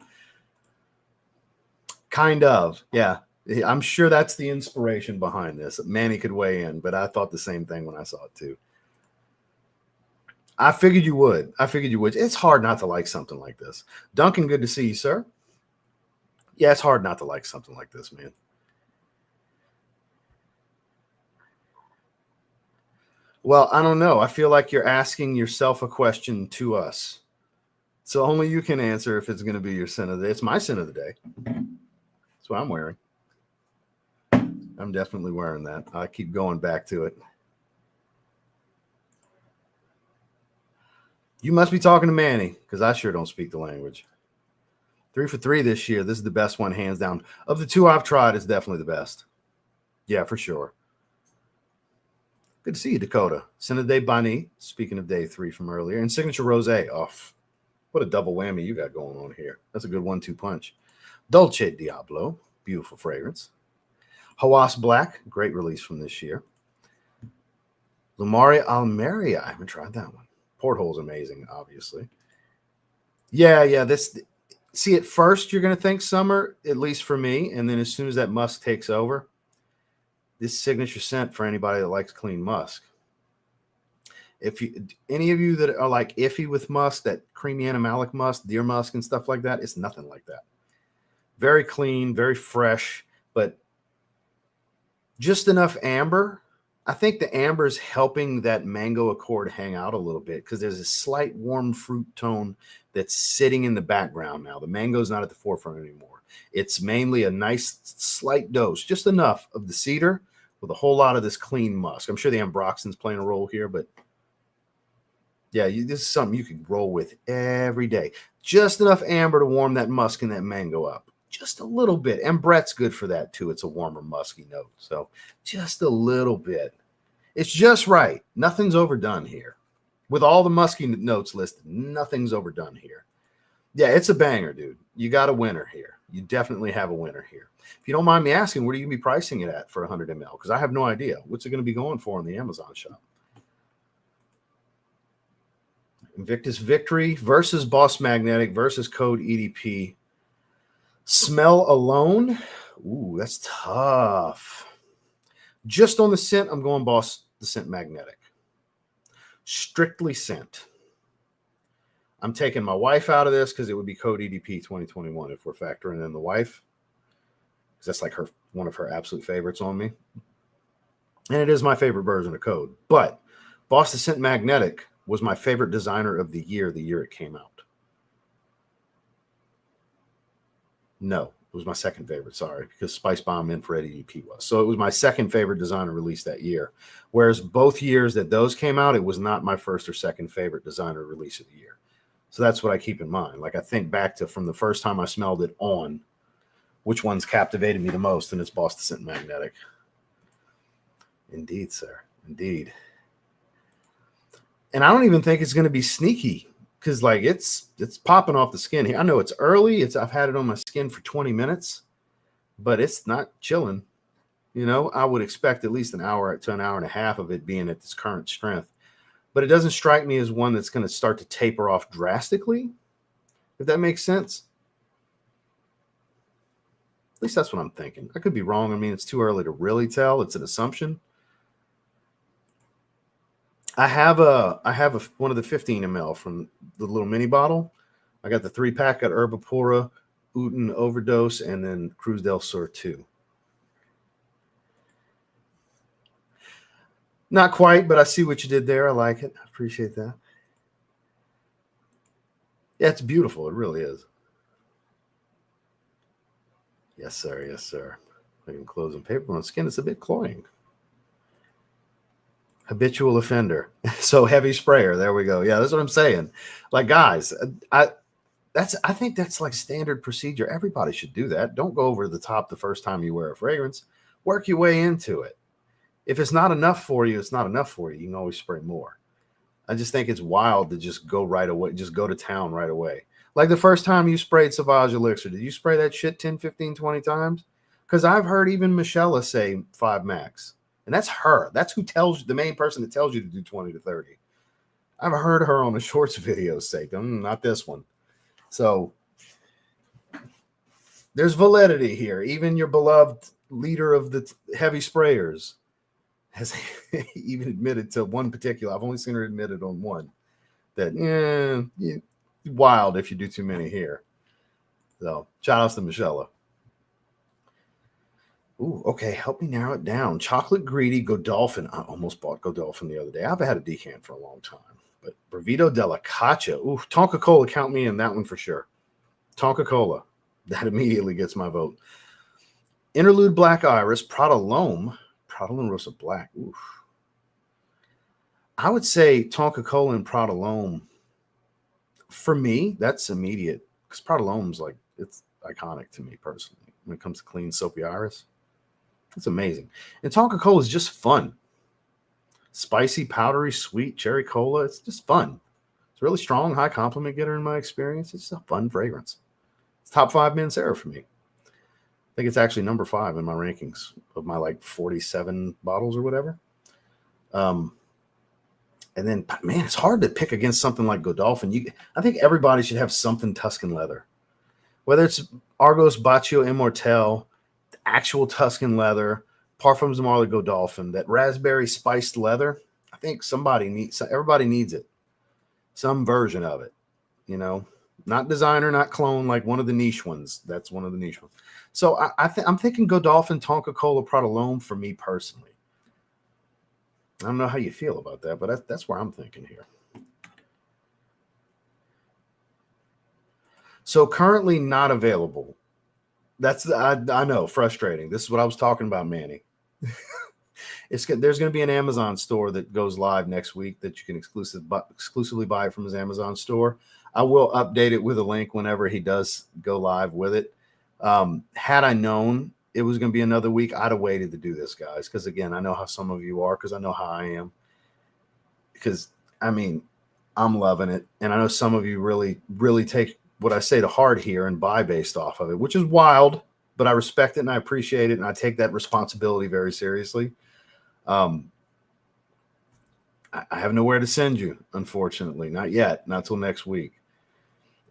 Kind of, yeah. I'm sure that's the inspiration behind this. Manny could weigh in, but I thought the same thing when I saw it too. I figured you would. It's hard not to like something like this. Duncan, good to see you, sir. Yeah, it's hard not to like something like this, man. Well, I don't know. I feel like you're asking yourself a question to us. So only you can answer if it's going to be your sin of the day. It's my sin of the day. That's what I'm wearing. I'm definitely wearing that. I keep going back to it. You must be talking to Manny, because I sure don't speak the language. 3 for 3 this year. This is the best one, hands down. Of the 2 I've tried, it's definitely the best. Yeah, for sure. Good to see you, Dakota. Sin of the Day Bani, speaking of day 3 from earlier. And Signature Rosé. Oh, what a double whammy you got going on here. That's a good 1-2 punch. Dolce Diablo, beautiful fragrance. Hawas Black, great release from this year. Lumaria Almeria, I haven't tried that one. Porthole's amazing, obviously. Yeah, this... See, at first, you're going to think summer, at least for me. And then as soon as that musk takes over, this signature scent for anybody that likes clean musk. If any of you that are like iffy with musk, that creamy animalic musk, deer musk and stuff like that, it's nothing like that. Very clean, very fresh, but just enough amber. I think the amber is helping that mango accord hang out a little bit, because there's a slight warm fruit tone that's sitting in the background now. The mango's not at the forefront anymore. It's mainly a nice slight dose, just enough of the cedar with a whole lot of this clean musk. I'm sure the ambroxan's playing a role here, but yeah, this is something you could roll with every day. Just enough amber to warm that musk and that mango up. Just a little bit. And Brett's good for that too. It's a warmer, musky note. So just a little bit. It's just right. Nothing's overdone here. With all the musky notes listed, nothing's overdone here. Yeah, it's a banger, dude. You got a winner here. You definitely have a winner here. If you don't mind me asking, what are you going to be pricing it at for 100 ml? Because I have no idea. What's it going to be going for in the Amazon shop? Invictus Victory versus Boss Magnetic versus Code EDP. Smell alone. Ooh, that's tough. Just on the scent, I'm going Boss the Scent Magnetic. Strictly scent. I'm taking my wife out of this because it would be Code EDP 2021 if we're factoring in the wife. Because that's like one of her absolute favorites on me. And it is my favorite version of Code. But Boss the Scent Magnetic was my favorite designer of the year it came out. No, it was my second favorite, sorry, because Spice Bomb Infrared EDP was. So it was my second favorite designer released that year. Whereas both years that those came out, it was not my first or second favorite designer release of the year. So that's what I keep in mind. Like I think back to from the first time I smelled it on, which one's captivated me the most, and it's Boss the Scent Magnetic. Indeed, sir. Indeed. And I don't even think it's going to be sneaky because like it's popping off the skin here. I know it's early. I've had it on my skin for 20 minutes, but it's not chilling. You know, I would expect at least an hour to an hour and a half of it being at its current strength. But it doesn't strike me as one that's going to start to taper off drastically, if that makes sense. At least that's what I'm thinking. I could be wrong. I mean, it's too early to really tell. It's an assumption. I have one of the 15 ml from the little mini bottle. I got the 3-pack, got Herba Pura, Uten Overdose, and then Cruz del Sur 2. Not quite, but I see what you did there. I like it. I appreciate that. Yeah, it's beautiful. It really is. Yes, sir. Yes, sir. I can close on paper on skin. It's a bit cloying. Habitual offender. So heavy sprayer. There we go. Yeah, that's what I'm saying. Like, guys, I think that's like standard procedure. Everybody should do that. Don't go over the top the first time you wear a fragrance. Work your way into it. If it's not enough for you, it's not enough for you. You can always spray more. I just think it's wild to just go right away. Just go to town right away. Like the first time you sprayed Sauvage Elixir, did you spray that shit 10, 15, 20 times? Because I've heard even Michelle say 5 max. And that's her. That's who tells you, the main person that tells you to do 20 to 30. I've heard her on the shorts videos say, not this one. So there's validity here. Even your beloved leader of the heavy sprayers has even admitted to one particular. I've only seen her admit it on one. That, wild if you do too many here. So shout outs to Michelle. Ooh, okay. Help me narrow it down. Chocolate Greedy Godolphin. I almost bought Godolphin the other day. I've had a decant for a long time. But Brevito Della Caccia. Ooh, Tonka Cola. Count me in that one for sure. Tonka Cola. That immediately gets my vote. Interlude Black Iris. Prada L'Homme Rosa Black. Oof. I would say Tonka Cola and Prada L'Homme. For me, that's immediate. Because Prada L'Homme's like, it's iconic to me personally. When it comes to clean, soapy iris. It's amazing. And Tonka Cola is just fun. Spicy, powdery, sweet, cherry cola. It's just fun. It's really strong, high compliment getter in my experience. It's a fun fragrance. It's top 5 Mancera for me. I think it's actually number 5 in my rankings of my like 47 bottles or whatever. And then, man, it's hard to pick against something like Godolphin. I think everybody should have something Tuscan leather. Whether it's Argos Baccio Immortelle, actual Tuscan leather, Parfums de Marly Godolphin, that raspberry spiced leather. I think everybody needs it. Some version of it, not designer, not clone, like one of the niche ones. That's one of the niche ones. So I'm thinking Godolphin, Tonka Cola, Prada L'Homme for me personally. I don't know how you feel about that, but that's where I'm thinking here. So currently not available. I know, frustrating. This is what I was talking about, Manny. There's going to be an Amazon store that goes live next week that you can exclusively buy from his Amazon store. I will update it with a link whenever he does go live with it. Had I known it was going to be another week, I'd have waited to do this, guys. Because again, I know how some of you are, because I know how I am. Because I'm loving it. And I know some of you really, really take what I say to heart here and buy based off of it, which is wild, but I respect it and I appreciate it. And I take that responsibility very seriously. I have nowhere to send you, unfortunately. Not yet, not till next week.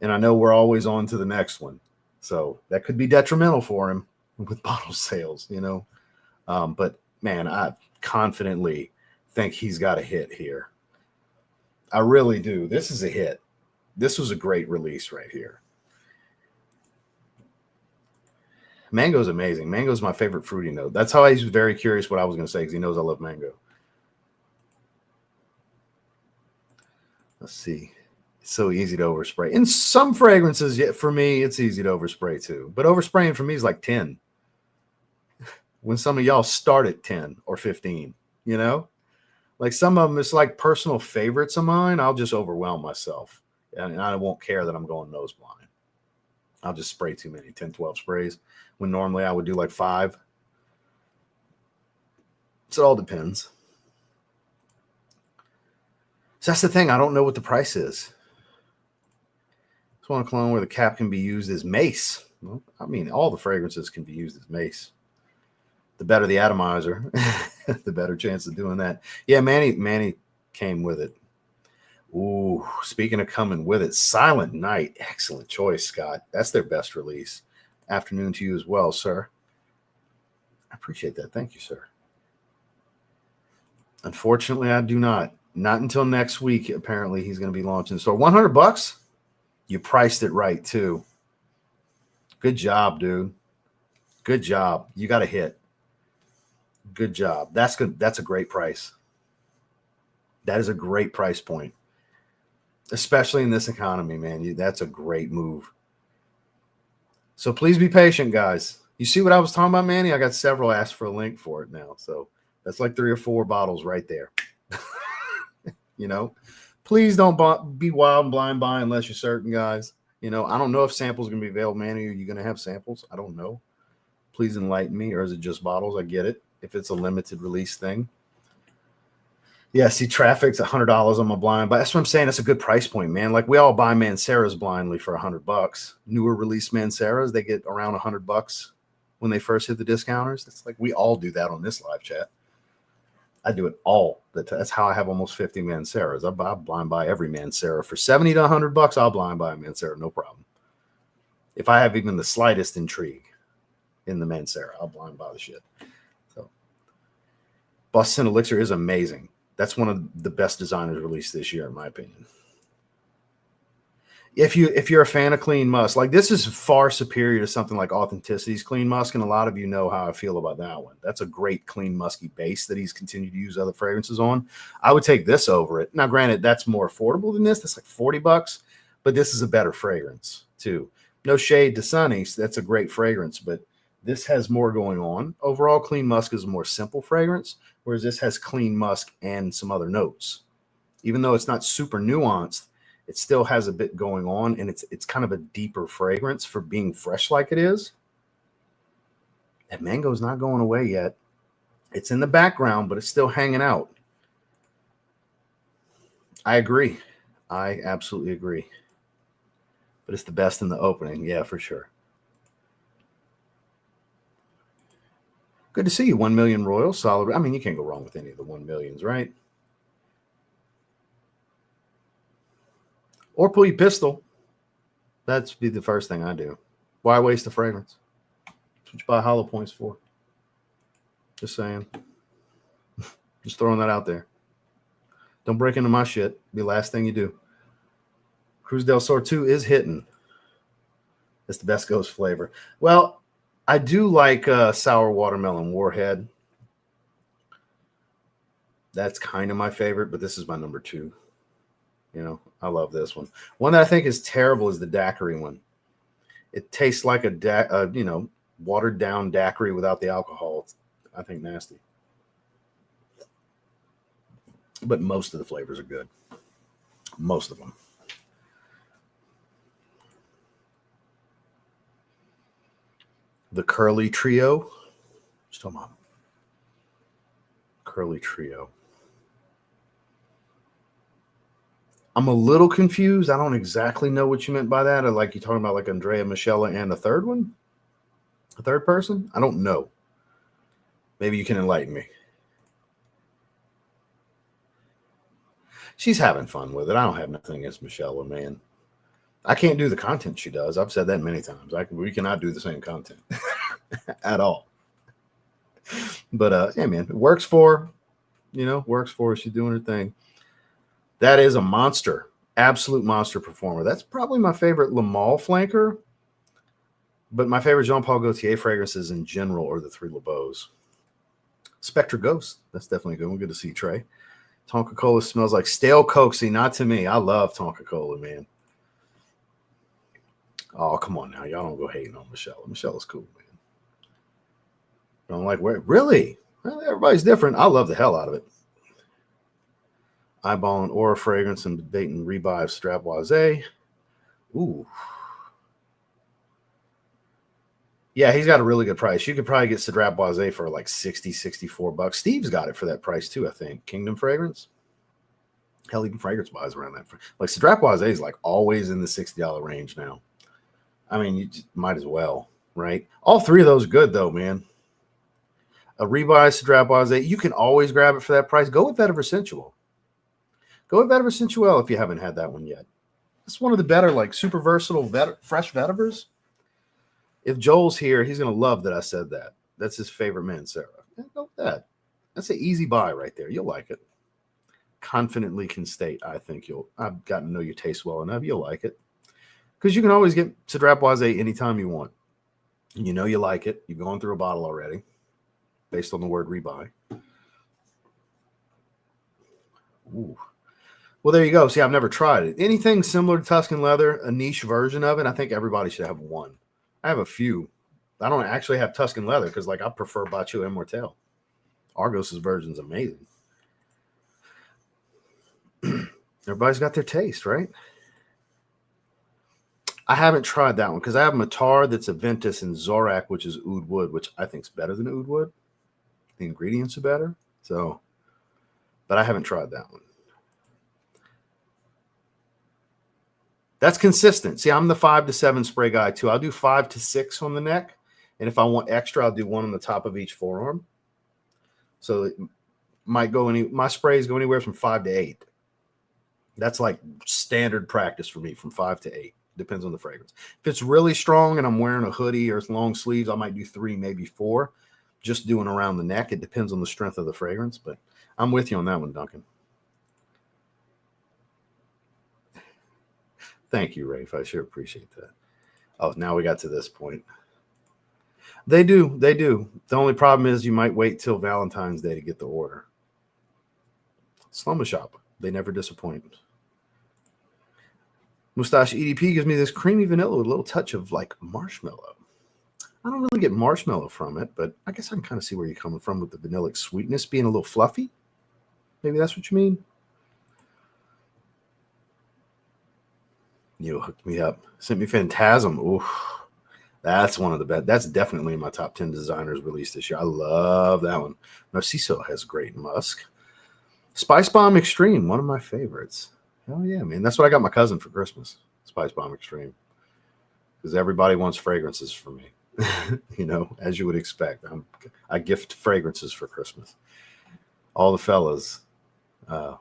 And I know we're always on to the next one. So that could be detrimental for him with bottle sales, you know. But man, I confidently think he's got a hit here. I really do. This is a hit. This was a great release right here. Mango's amazing. Mango's my favorite fruity note. That's how he's very curious what I was going to say because he knows I love mango. Let's see. It's so easy to overspray. In some fragrances, yeah, for me, it's easy to overspray too. But overspraying for me is like 10. When some of y'all start at 10 or 15, you know? Like some of them, it's like personal favorites of mine. I'll just overwhelm myself. And I won't care that I'm going nose blind. I'll just spray too many, 10, 12 sprays. When normally I would do like 5. So it all depends. So that's the thing. I don't know what the price is. It's one cologne where the cap can be used as mace. Well, I mean, all the fragrances can be used as mace. The better the atomizer, the better chance of doing that. Yeah, Manny came with it. Ooh, speaking of coming with it, Silent Night. Excellent choice, Scott. That's their best release. Afternoon to you as well, sir. I appreciate that. Thank you, sir. Unfortunately, I do not. Not until next week. Apparently, he's going to be launching. So $100. You priced it right, too. Good job, dude. Good job. You got a hit. Good job. That's good. That's a great price. That is a great price point, especially in this economy, man. That's a great move. So please be patient, guys. You see what I was talking about, Manny? I got several asked for a link for it now. So that's like 3 or 4 bottles right there. You know, please don't be wild and blind buy unless you're certain, guys. You know, I don't know if samples are going to be available, Manny. Are you going to have samples? I don't know. Please enlighten me. Or is it just bottles? I get it. If it's a limited release thing. Yeah, see, traffic's $100 on my blind, but that's what I'm saying. That's a good price point, man. Like we all buy Manceras blindly for $100. Newer release Manceras, they get around $100 when they first hit the discounters. It's like we all do that on this live chat. I do it all. That's how I have almost 50 Manceras. I blind buy every Mancera for $70 to $100. I'll blind buy a Mancera, no problem. If I have even the slightest intrigue in the Mancera, I'll blind buy the shit. So, Boston Elixir is amazing. That's one of the best designers released this year, in my opinion. If you're a fan of Clean Musk, like this is far superior to something like Authenticity's Clean Musk, and a lot of you know how I feel about that one. That's a great clean musky base that he's continued to use other fragrances on. I would take this over it. Now, granted, that's more affordable than this. That's like $40, but this is a better fragrance too. No shade to Sunny. That's a great fragrance, but this has more going on. Overall, Clean Musk is a more simple fragrance, whereas this has Clean Musk and some other notes. Even though it's not super nuanced, it still has a bit going on, and it's kind of a deeper fragrance for being fresh like it is. That mango's not going away yet. It's in the background, but it's still hanging out. I agree. I absolutely agree. But it's the best in the opening. Yeah, for sure. Good to see you. 1 million Royal. Solid. I mean, you can't go wrong with any of the 1 millions, right? Or pull your pistol. That'd be the first thing I do. Why waste the fragrance? That's what you buy hollow points for. Just saying. Just throwing that out there. Don't break into my shit. Be the last thing you do. Cruz del Sur 2 is hitting. It's the best ghost flavor. Well, I do like Sour Watermelon Warhead. That's kind of my favorite, but this is my number 2. You know, I love this one. One that I think is terrible is the daiquiri one. It tastes like a watered down daiquiri without the alcohol. It's, I think, nasty. But most of the flavors are good. Most of them. The Curly Trio. Just talking about Curly Trio. I'm a little confused. I don't exactly know what you meant by that. Or like you talking about like Andrea Michela and a third one? A third person? I don't know. Maybe you can enlighten me. She's having fun with it. I don't have nothing against Michelle, man. I can't do the content she does. I've said that many times. We cannot do the same content at all. But yeah, man, it works for her. You know, works for her. She's doing her thing. That is a monster, absolute monster performer. That's probably my favorite Le Male flanker. But my favorite Jean Paul Gaultier fragrances in general are the Three LeBeaus. Spectre Ghost. That's definitely a good one. Good to see Trey. Tonka Cola smells like stale Coke. See, not to me. I love Tonka Cola, man. Oh, come on now. Y'all don't go hating on Michelle. Michelle is cool, man. Don't like where? Really? Well, everybody's different. I love the hell out of it. Eyeballing Aura fragrance and debating Revive Stravoise. Ooh. Yeah, he's got a really good price. You could probably get Stravoise for like 60, 64 bucks. Steve's got it for that price too, I think. Kingdom Fragrance. Hell, even Fragrance buys around that. Like Stravoise is like always in the $60 range now. I mean, you just might as well, right? All three of those are good though, man. A Revive Stravoise, you can always grab it for that price. Go with Vetiver Sensual. Go with Vetiver Sensual if you haven't had that one yet. It's one of the better, like super versatile, fresh vetivers. If Joel's here, he's going to love that I said that. That's his favorite man, Sarah. Yeah, go with that. That's an easy buy right there. You'll like it. Confidently can state, I think I've gotten to know your taste well enough. You'll like it. Because you can always get Stravoise anytime you want. You know you like it. You've gone through a bottle already based on the word rebuy. Ooh. Well, there you go. See, I've never tried it. Anything similar to Tuscan Leather, a niche version of it, I think everybody should have one. I have a few. I don't actually have Tuscan Leather because, like, I prefer Bacio Immortelle. Argos's version's amazing. Everybody's got their taste, right? I haven't tried that one because I have Matar that's a Ventus and Zorak, which is oud wood, which I think is better than oud wood. The ingredients are better. So, but I haven't tried that one. That's consistent. See, I'm the 5 to 7 spray guy too. I'll do 5 to 6 on the neck. And if I want extra, I'll do one on the top of each forearm. So it might go my sprays go anywhere from 5 to 8. That's like standard practice for me, from 5 to 8. Depends on the fragrance. If it's really strong and I'm wearing a hoodie or long sleeves, I might do 3, maybe 4. Just doing around the neck. It depends on the strength of the fragrance, but I'm with you on that one, Duncan. Thank you, Rafe. I sure appreciate that. Oh, now we got to this point. They do. They do. The only problem is you might wait till Valentine's Day to get the order. Slumber Shop. They never disappoint. Mustache EDP gives me this creamy vanilla with a little touch of like marshmallow. I don't really get marshmallow from it, but I guess I can kind of see where you're coming from with the vanillic sweetness being a little fluffy. Maybe that's what you mean. You hooked me up. Sent me Phantasm. Ooh, that's one of the best. That's definitely in my top 10 designers released this year. I love that one. Narciso has great musk. Spice Bomb Extreme, one of my favorites. Hell yeah, man. That's what I got my cousin for Christmas. Spice Bomb Extreme. Because everybody wants fragrances from me. You know, as you would expect. I gift fragrances for Christmas. All the fellas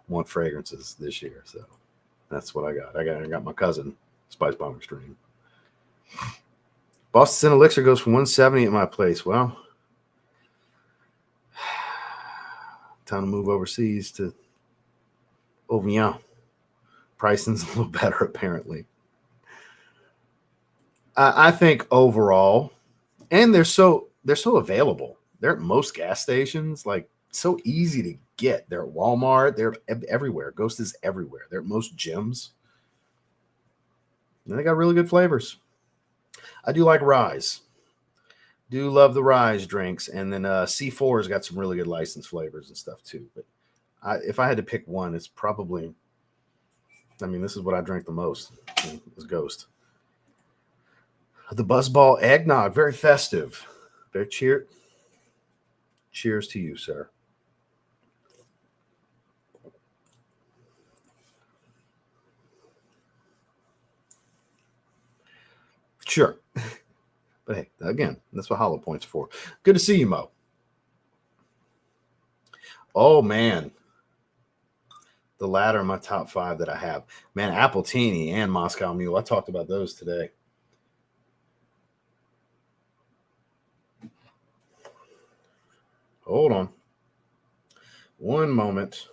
want fragrances this year, so that's what I got. I got my cousin, Spice Bomb Extreme. Boston Elixir goes for $170 at my place. Well, time to move overseas to Auvergne. Pricing's a little better, apparently. I think overall, and they're so available. They're at most gas stations, like so easy to get. They're at Walmart. They're everywhere. Ghost is everywhere. They're at most gyms. And they got really good flavors. I do like Rise. Do love the Rise drinks. And then C4's got some really good licensed flavors and stuff too. But if I had to pick one, it's probably, I mean, this is what I drank the most. It was Ghost. The Buzzball Eggnog, very festive. Very cheers to you, sir. Sure. But hey, again, that's what Hollow Point's for. Good to see you, Mo. Oh, man. The latter are my top 5 that I have. Man, Appletini and Moscow Mule. I talked about those today. Hold on. One moment.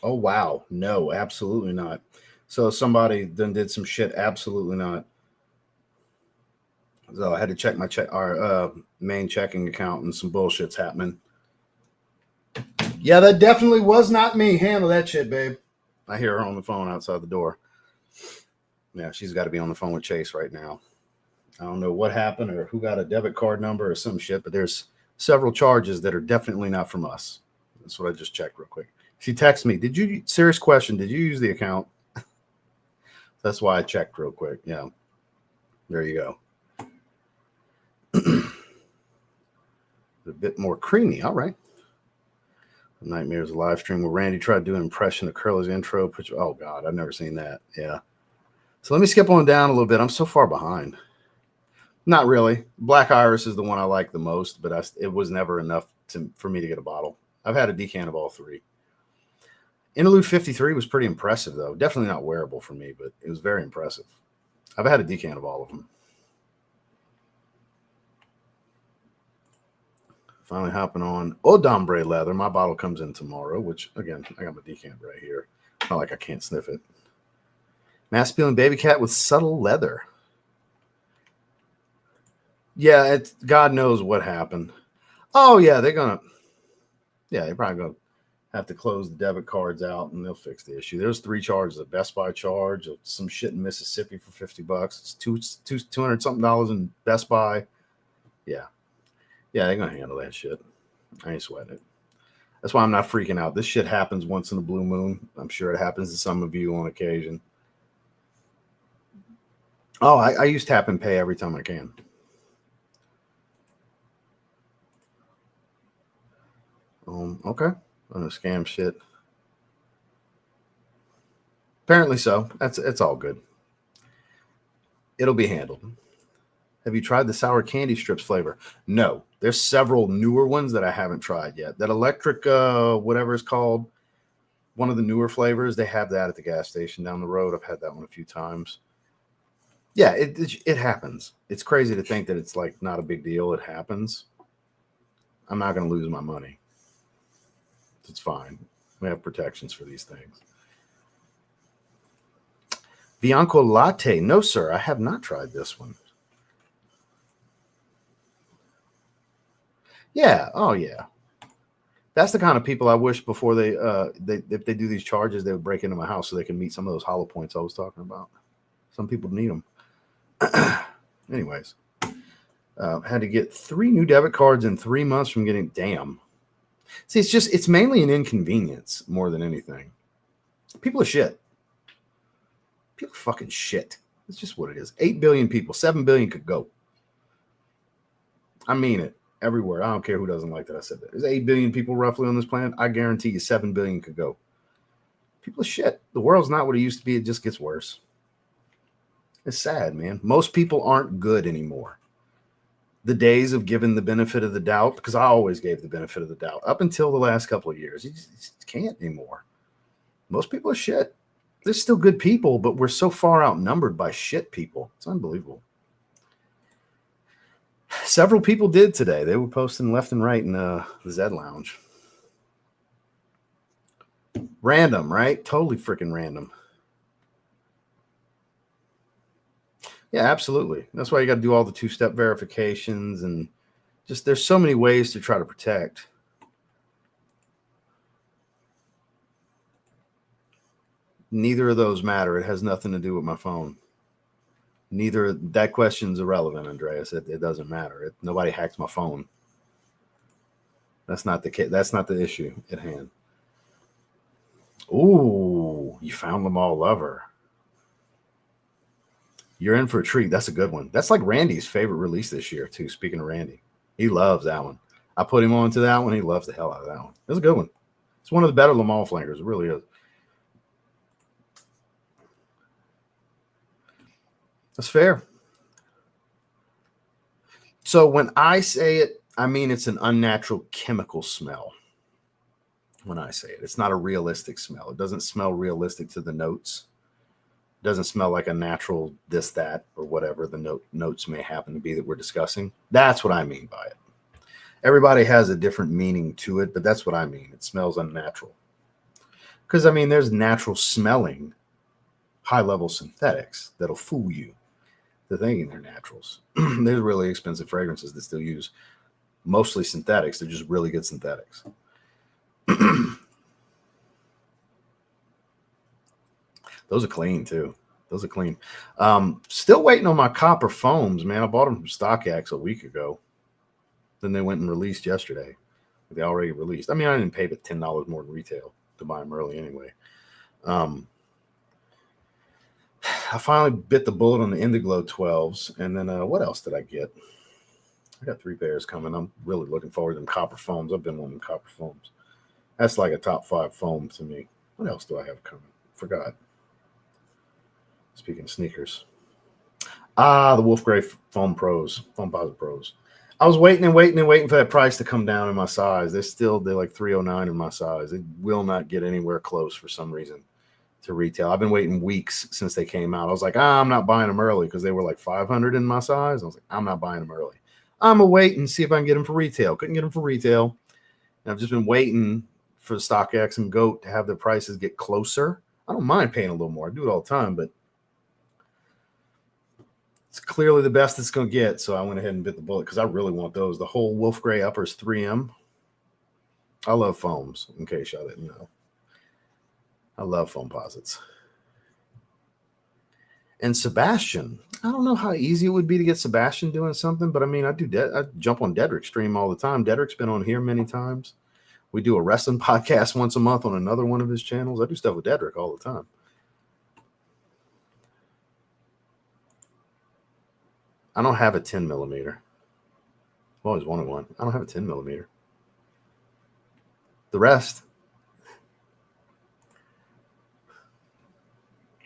Oh, wow. No, absolutely not. So somebody then did some shit. Absolutely not. So I had to check our main checking account, and some bullshit's happening. Yeah, that definitely was not me. Handle that shit, babe. I hear her on the phone outside the door. Yeah, she's got to be on the phone with Chase right now. I don't know what happened or who got a debit card number or some shit, but there's several charges that are definitely not from us. That's what I just checked real quick. She texted me, serious question, did you use the account? That's why I checked real quick. Yeah. There you go. A bit more creamy. All right. Nightmares a live stream where Randy tried to do an impression of Curly's intro. Oh, God, I've never seen that. Yeah. So let me skip on down a little bit. I'm so far behind. Not really. Black Iris is the one I like the most, but it was never enough for me to get a bottle. I've had a decant of all 3. Interlude 53 was pretty impressive, though. Definitely not wearable for me, but it was very impressive. I've had a decant of all of them. Finally hopping on Odambre leather. My bottle comes in tomorrow, which, again, I got my decant right here. Not like I can't sniff it. Masculine Baby Cat with subtle leather. Yeah, God knows what happened. Oh, yeah, they're probably going to have to close the debit cards out, and they'll fix the issue. There's 3 charges: a Best Buy charge, some shit in Mississippi for $50. It's $200 something in Best Buy. Yeah, they're gonna handle that shit. I ain't sweating it. That's why I'm not freaking out. This shit happens once in a blue moon. I'm sure it happens to some of you on occasion. Oh, I use Tap and Pay every time I can. Okay. I'm gonna scam shit. Apparently so. It's all good. It'll be handled. Have you tried the sour candy strips flavor? No. There's several newer ones that I haven't tried yet. That electric, whatever it's called, one of the newer flavors, they have that at the gas station down the road. I've had that one a few times. Yeah, it happens. It's crazy to think that it's like not a big deal. It happens. I'm not going to lose my money. It's fine. We have protections for these things. Bianco Latte. No, sir. I have not tried this one. Yeah. Oh, yeah. That's the kind of people I wish before if they do these charges, they would break into my house so they can meet some of those hollow points I was talking about. Some people need them. Anyways, had to get 3 new debit cards in 3 months from getting. Damn. See, it's mainly an inconvenience more than anything. People are shit. People are fucking shit. It's just what it is. 8 billion people. 7 billion could go. I mean it. Everywhere. I don't care who doesn't like that I said that. There's 8 billion people roughly on this planet. I guarantee you 7 billion could go. People are shit. The world's not what it used to be. It just gets worse. It's sad, man. Most people aren't good anymore. The days of giving the benefit of the doubt, because I always gave the benefit of the doubt up until the last couple of years. You just can't anymore. Most people are shit. There's still good people, but we're so far outnumbered by shit people. It's unbelievable. Several people did today. They were posting left and right in the Zed Lounge. Random, right? Totally freaking random. Yeah, absolutely. That's why you got to do all the 2-step verifications, and just there's so many ways to try to protect. Neither of those matter. It has nothing to do with my phone. That question's irrelevant, Andreas. It doesn't matter. Nobody hacked my phone. That's not the issue at hand. Ooh, you found them all lover. You're in for a treat. That's a good one. That's like Randy's favorite release this year, too. Speaking of Randy, he loves that one. I put him on to that one. He loves the hell out of that one. It's a good one. It's one of the better Lamar flankers. It really is. That's fair. So when I say it, I mean it's an unnatural chemical smell. When I say it, it's not a realistic smell. It doesn't smell realistic to the notes. It doesn't smell like a natural this, that, or whatever the notes may happen to be that we're discussing. That's what I mean by it. Everybody has a different meaning to it, but that's what I mean. It smells unnatural. Because, I mean, there's natural smelling high-level synthetics that'll fool you to thinking they're naturals. There's really expensive fragrances that still use mostly synthetics. They're just really good synthetics. Those are clean, too. Those are clean. Still waiting on my copper foams, man. I bought them from StockX a week ago. Then they went and released yesterday. They already released. I mean, I didn't pay but $10 more than retail to buy them early anyway. I finally bit the bullet on the Indiglo 12s. And then what else did I get? I got 3 pairs coming. I'm really looking forward to them copper foams. I've been wanting copper foams. That's like a top 5 foam to me. What else do I have coming? Forgot. Speaking of sneakers. The Wolf Grey Foam Pros. Foam Posit Pros. I was waiting for that price to come down in my size. They're like 309 in my size. It will not get anywhere close for some reason to retail. I've been waiting weeks since they came out. I was like, I'm not buying them early because they were like 500 in my size. I was like, I'm not buying them early. I'm going to wait and see if I can get them for retail. Couldn't get them for retail. And I've just been waiting for StockX and GOAT to have their prices get closer. I don't mind paying a little more. I do it all the time, but it's clearly the best it's going to get, so I went ahead and bit the bullet because I really want those. The whole Wolf Grey Uppers 3M. I love foams, in case y'all didn't know. I love foam posits. And Sebastian. I don't know how easy it would be to get Sebastian doing something, but I mean, I jump on Dedrick's stream all the time. Dedrick's been on here many times. We do a wrestling podcast once a month on another one of his channels. I do stuff with Dedrick all the time. I don't have a 10 millimeter. I've always wanted one. I don't have a 10 millimeter. The rest,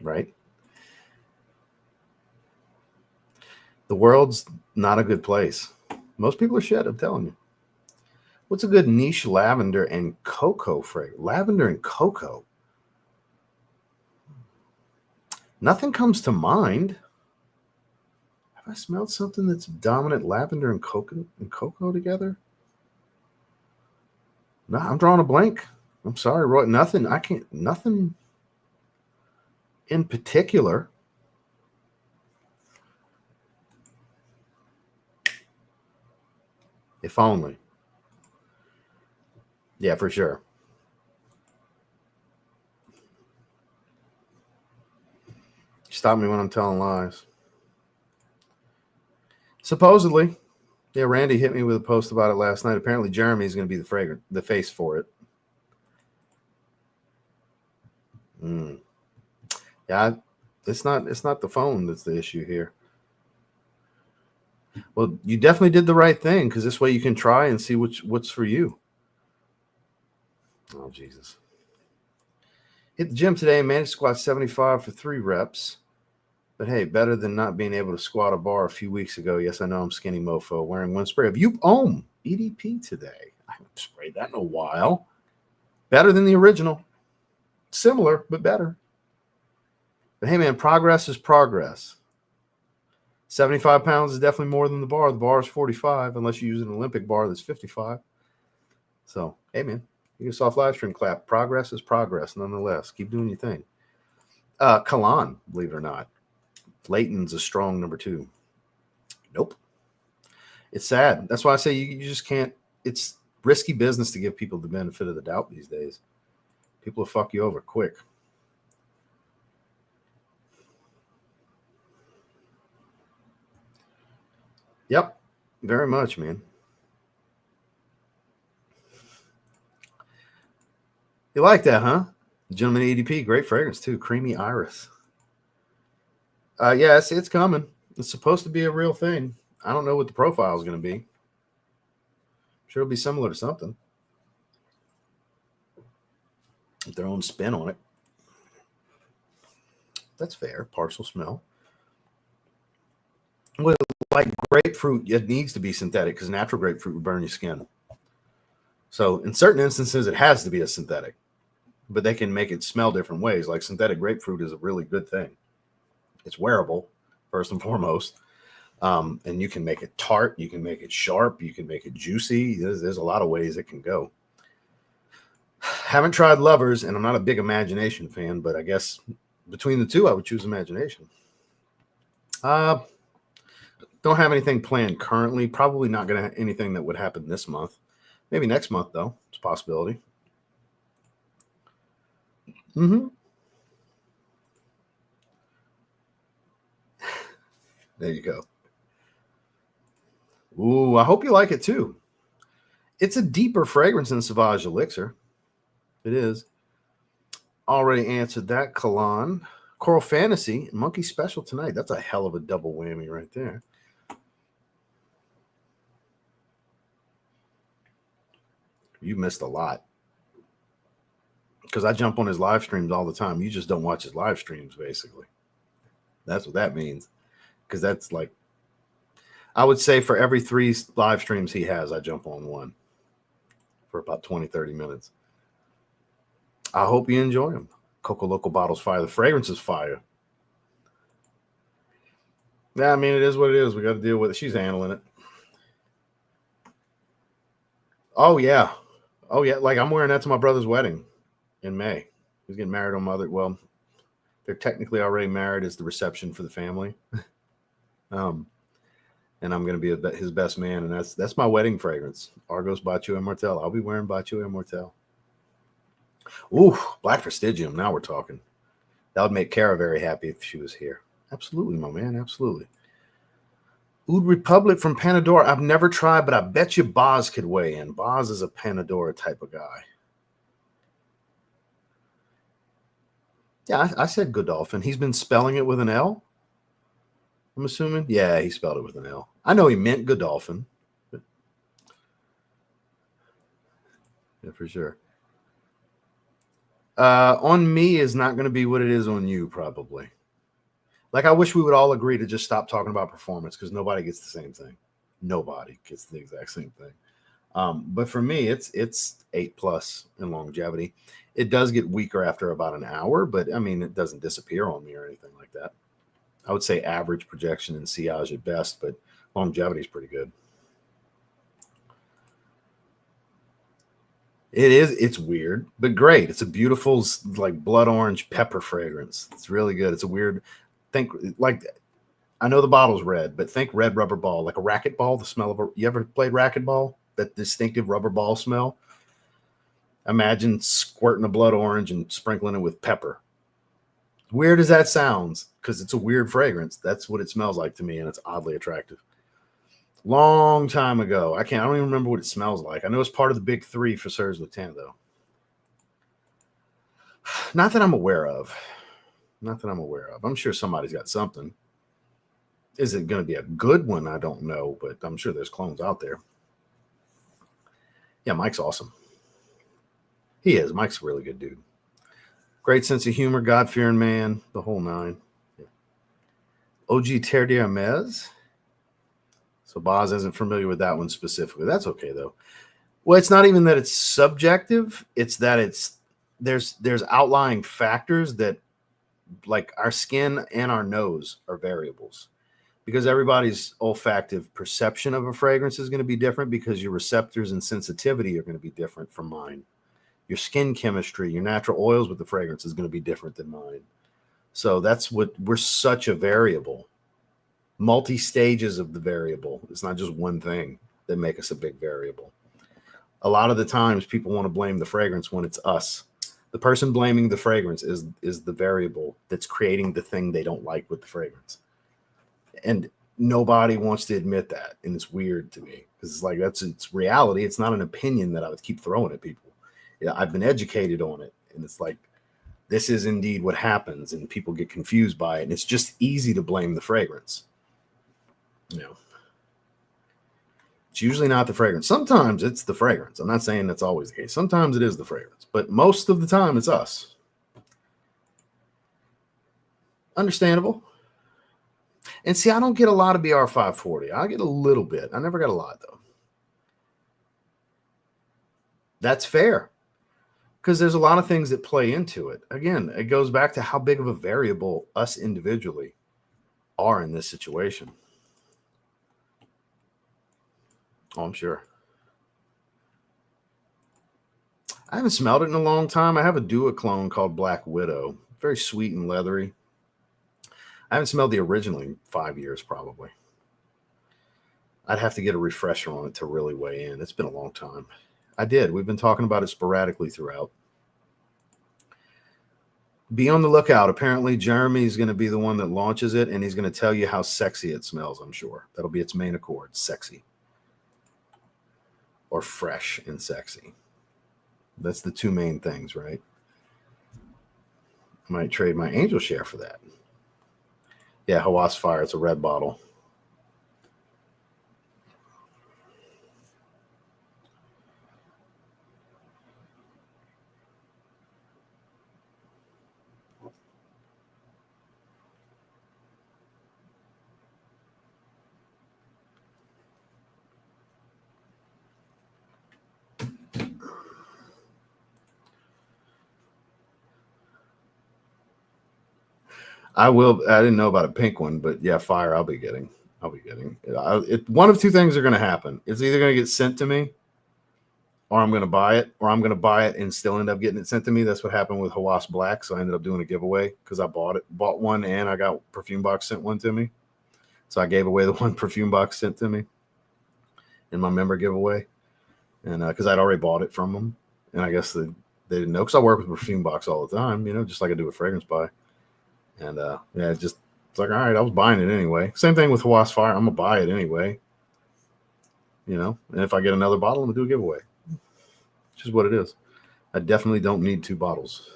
right? The world's not a good place. Most people are shit, I'm telling you. What's a good niche lavender and cocoa fragrance? Lavender and cocoa. Nothing comes to mind. I smelled something that's dominant lavender and cocoa together. No, I'm drawing a blank. I'm sorry, Roy. Nothing in particular. If only. Yeah, for sure. Stop me when I'm telling lies. Supposedly, yeah, Randy hit me with a post about it last night. Apparently, Jeremy is going to be the face for it. Yeah, it's not the phone that's the issue here. Well, you definitely did the right thing because this way you can try and see what's for you. Oh, Jesus. Hit the gym today and managed to squat 75 for 3 reps. But hey, better than not being able to squat a bar a few weeks ago. Yes, I know I'm skinny mofo wearing one spray of Ohm EDP today. I haven't sprayed that in a while. Better than the original. Similar, but better. But hey, man, progress is progress. 75 pounds is definitely more than the bar. The bar is 45, unless you use an Olympic bar that's 55. So, hey, man, you get a soft live stream clap. Progress is progress, nonetheless. Keep doing your thing. Kalan, believe it or not. Layton's a strong number 2. Nope. It's sad. That's why I say you just can't. It's risky business to give people the benefit of the doubt these days. People will fuck you over quick. Yep. Very much, man. You like that, huh? Gentleman EDP, great fragrance too. Creamy iris. Yeah, it's coming. It's supposed to be a real thing. I don't know what the profile is going to be. Sure it'll be similar to something. With their own spin on it. That's fair. Partial smell. Well, like grapefruit, it needs to be synthetic because natural grapefruit would burn your skin. So in certain instances, it has to be a synthetic, but they can make it smell different ways. Like synthetic grapefruit is a really good thing. It's wearable, first and foremost. And you can make it tart, you can make it sharp, you can make it juicy. There's a lot of ways it can go. Haven't tried Lovers, and I'm not a big imagination fan, but I guess between the two, I would choose imagination. Don't have anything planned currently. Probably not going to have anything that would happen this month. Maybe next month, though. It's a possibility. There you go. Ooh, I hope you like it too. It's a deeper fragrance than Sauvage Elixir. It is. Already answered that. Cologne. Coral Fantasy. Monkey Special tonight. That's a hell of a double whammy right there. You missed a lot. Because I jump on his live streams all the time. You just don't watch his live streams, basically. That's what that means. Because that's like, I would say for every 3 live streams he has, I jump on one for about 20, 30 minutes. I hope you enjoy them. Coco Loco bottles fire. The fragrance is fire. Yeah, I mean, it is what it is. We got to deal with it. She's handling it. Oh, yeah. Oh, yeah. Like I'm wearing that to my brother's wedding in May. He's getting married on Mother. Well, they're technically already married. It's the reception for the family. And I'm going to be his best man. And that's my wedding fragrance. Argos Bacio Immortel. I'll be wearing Bacio Immortel. Ooh, Black Prestigium. Now we're talking. That would make Kara very happy if she was here. Absolutely, my man. Absolutely. Oud Republic from Panadora. I've never tried, but I bet you Boz could weigh in. Boz is a Panadora type of guy. Yeah, I said Godolphin. He's been spelling it with an L. I'm assuming. Yeah, he spelled it with an L. I know he meant Godolphin. But yeah, for sure. On me is not going to be what it is on you, probably. Like, I wish we would all agree to just stop talking about performance because nobody gets the same thing. Nobody gets the exact same thing. But for me, it's 8+ in longevity. It does get weaker after about an hour, but I mean, it doesn't disappear on me or anything like that. I would say average projection and sillage at best, but longevity is pretty good. It is. It's weird, but great. It's a beautiful, like blood orange pepper fragrance. It's really good. It's a weird. Think like, I know the bottle's red, but think red rubber ball, like a racquetball. The smell of you ever played racquetball? That distinctive rubber ball smell. Imagine squirting a blood orange and sprinkling it with pepper. Weird as that sounds, because it's a weird fragrance. That's what it smells like to me, and it's oddly attractive. Long time ago. I don't even remember what it smells like. I know it's part of the big 3 for Sirs Lieutenant, though. Not that I'm aware of. Not that I'm aware of. I'm sure somebody's got something. Is it going to be a good one? I don't know, but I'm sure there's clones out there. Yeah, Mike's awesome. He is. Mike's a really good dude. Great sense of humor, God-fearing man, the whole 9. Yeah. OG Terre d'Hermes. So Boz isn't familiar with that one specifically. That's okay, though. Well, it's not even that it's subjective. It's that there's outlying factors that, like, our skin and our nose are variables. Because everybody's olfactive perception of a fragrance is going to be different because your receptors and sensitivity are going to be different from mine. Your skin chemistry, your natural oils with the fragrance is going to be different than mine. So that's what we're such a variable. Multi-stages of the variable. It's not just one thing that make us a big variable. A lot of the times people want to blame the fragrance when it's us. The person blaming the fragrance is the variable that's creating the thing they don't like with the fragrance. And nobody wants to admit that. And it's weird to me because it's like, it's reality. It's not an opinion that I would keep throwing at people. Yeah, I've been educated on it. And it's like, this is indeed what happens. And people get confused by it. And it's just easy to blame the fragrance. You know, It's usually not the fragrance. Sometimes it's the fragrance. I'm not saying that's always the case. Sometimes it is the fragrance, but most of the time it's us. Understandable. And see, I don't get a lot of BR 540. I get a little bit. I never got a lot, though. That's fair, because there's a lot of things that play into it. Again, it goes back to how big of a variable us individually are in this situation. Oh, I'm sure. I haven't smelled it in a long time. I have a duoclone called Black Widow. Very sweet and leathery. I haven't smelled the original in 5 years, probably. I'd have to get a refresher on it to really weigh in. It's been a long time. I did. We've been talking about it sporadically throughout. Be on the lookout. Apparently, Jeremy's going to be the one that launches it, and he's going to tell you how sexy it smells, I'm sure. That'll be its main accord, sexy. Or fresh and sexy. That's the two main things, right? I might trade my Angel Share for that. Yeah, Hawas Fire. It's a red bottle. I will. I didn't know about a pink one, but yeah, fire. I'll be getting. One of two things are going to happen. It's either going to get sent to me, or I'm going to buy it, or I'm going to buy it and still end up getting it sent to me. That's what happened with Hawas Black. So I ended up doing a giveaway because I bought one, and I got perfume box sent one to me. So I gave away the one perfume box sent to me in my member giveaway, and because I'd already bought it from them, and I guess they didn't know because I work with perfume box all the time, just like I do with fragrance buy. And yeah, it's like, all right, I was buying it anyway. Same thing with Hawas Fire. I'm gonna buy it anyway. And if I get another bottle, I'm gonna do a giveaway. Which is what it is. I definitely don't need 2 bottles.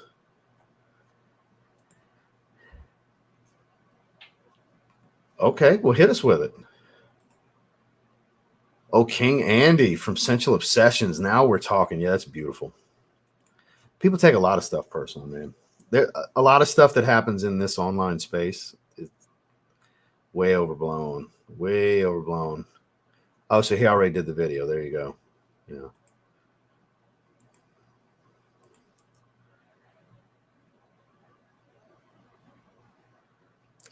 Okay, well, hit us with it. Oh, King Andy from Sensual Obsessions. Now we're talking. Yeah, that's beautiful. People take a lot of stuff personal, man. There a lot of stuff that happens in this online space is way overblown. Way overblown. Oh, so he already did the video. There you go. Yeah.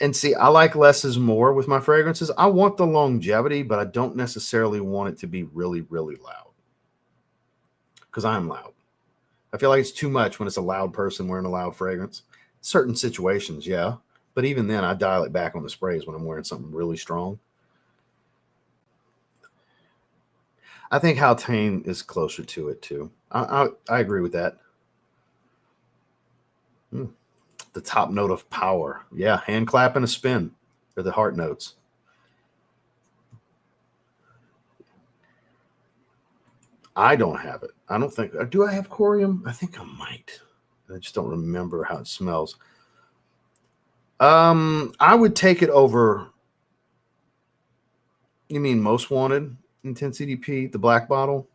And see, I like less is more with my fragrances. I want the longevity, but I don't necessarily want it to be really, really loud. Because I'm loud. I feel like it's too much when it's a loud person wearing a loud fragrance. Certain situations, yeah. But even then, I dial it back on the sprays when I'm wearing something really strong. I think Haltane is closer to it, too. I agree with that. The top note of power. Yeah, hand clap and a spin are the heart notes. I don't have it. I don't think. Do I have corium? I think I might. I just don't remember how it smells. I would take it over. You mean Most Wanted Intense EDP, the black bottle,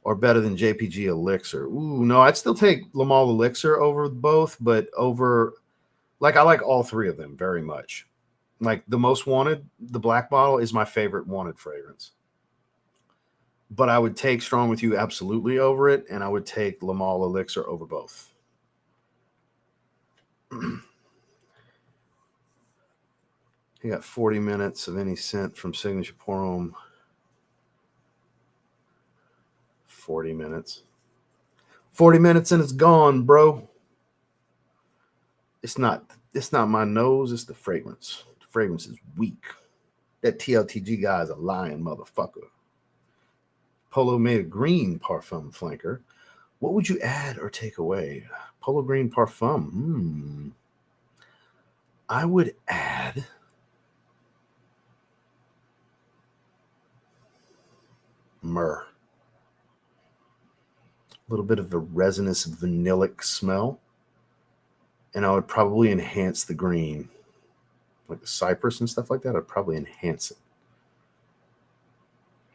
or better than JPG Elixir? Ooh, no, I'd still take Lamal Elixir over both, but over, like, I like all 3 of them very much. Like the Most Wanted, the black bottle is my favorite wanted fragrance. But I would take Strong With You absolutely over it, and I would take Lamal Elixir over both. You got 40 minutes of any scent from Signature Pour Homme. 40 minutes. 40 minutes and it's gone, bro. It's not my nose, it's the fragrance. The fragrance is weak. That TLTG guy is a lying motherfucker. Polo made a green parfum flanker. What would you add or take away? Polo green parfum. I would add myrrh. A little bit of a resinous vanillic smell. And I would probably enhance the green. Like the cypress and stuff like that, I'd probably enhance it.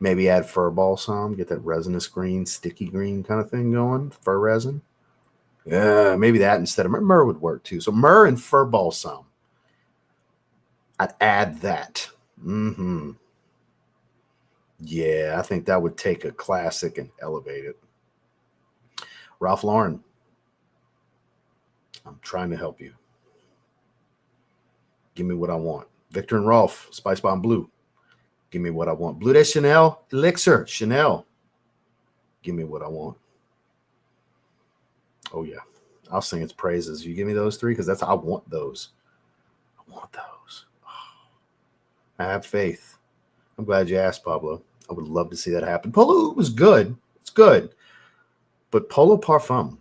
Maybe add fir balsam, get that resinous green, sticky green kind of thing going. Fir resin. Yeah, maybe that instead of myrrh would work too. So myrrh and fir balsam. I'd add that. Yeah, I think that would take a classic and elevate it. Ralph Lauren, I'm trying to help you. Give me what I want. Victor and Rolf, Spice Bomb Blue. Give me what I want. Blue de Chanel, Elixir, Chanel. Give me what I want. Oh, yeah. I'll sing its praises. You give me those three because I want those. I want those. Oh, I have faith. I'm glad you asked, Pablo. I would love to see that happen. Polo was good. It's good. But Polo Parfum,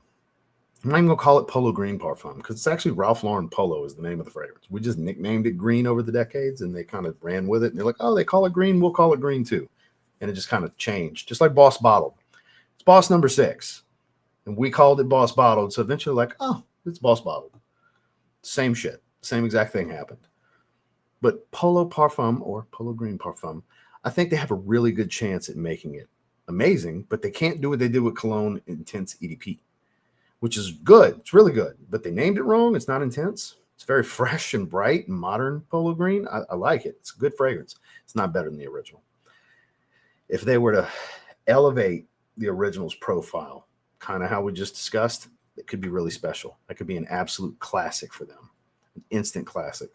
I'm not even going to call it Polo Green Parfum because it's actually Ralph Lauren Polo is the name of the fragrance. We just nicknamed it green over the decades, and they kind of ran with it. And they're like, oh, they call it green. We'll call it green too. And it just kind of changed, just like Boss Bottled. It's Boss number 6. And we called it Boss Bottled. So eventually, like, oh, it's Boss Bottled. Same shit. Same exact thing happened. But Polo Parfum or Polo Green Parfum, I think they have a really good chance at making it amazing, but they can't do what they did with Cologne Intense EDP, which is good. It's really good, but they named it wrong. It's not intense. It's very fresh and bright and modern Polo Green. I like it. It's a good fragrance. It's not better than the original. If they were to elevate the original's profile, kind of how we just discussed, it could be really special. That could be an absolute classic for them, an instant classic.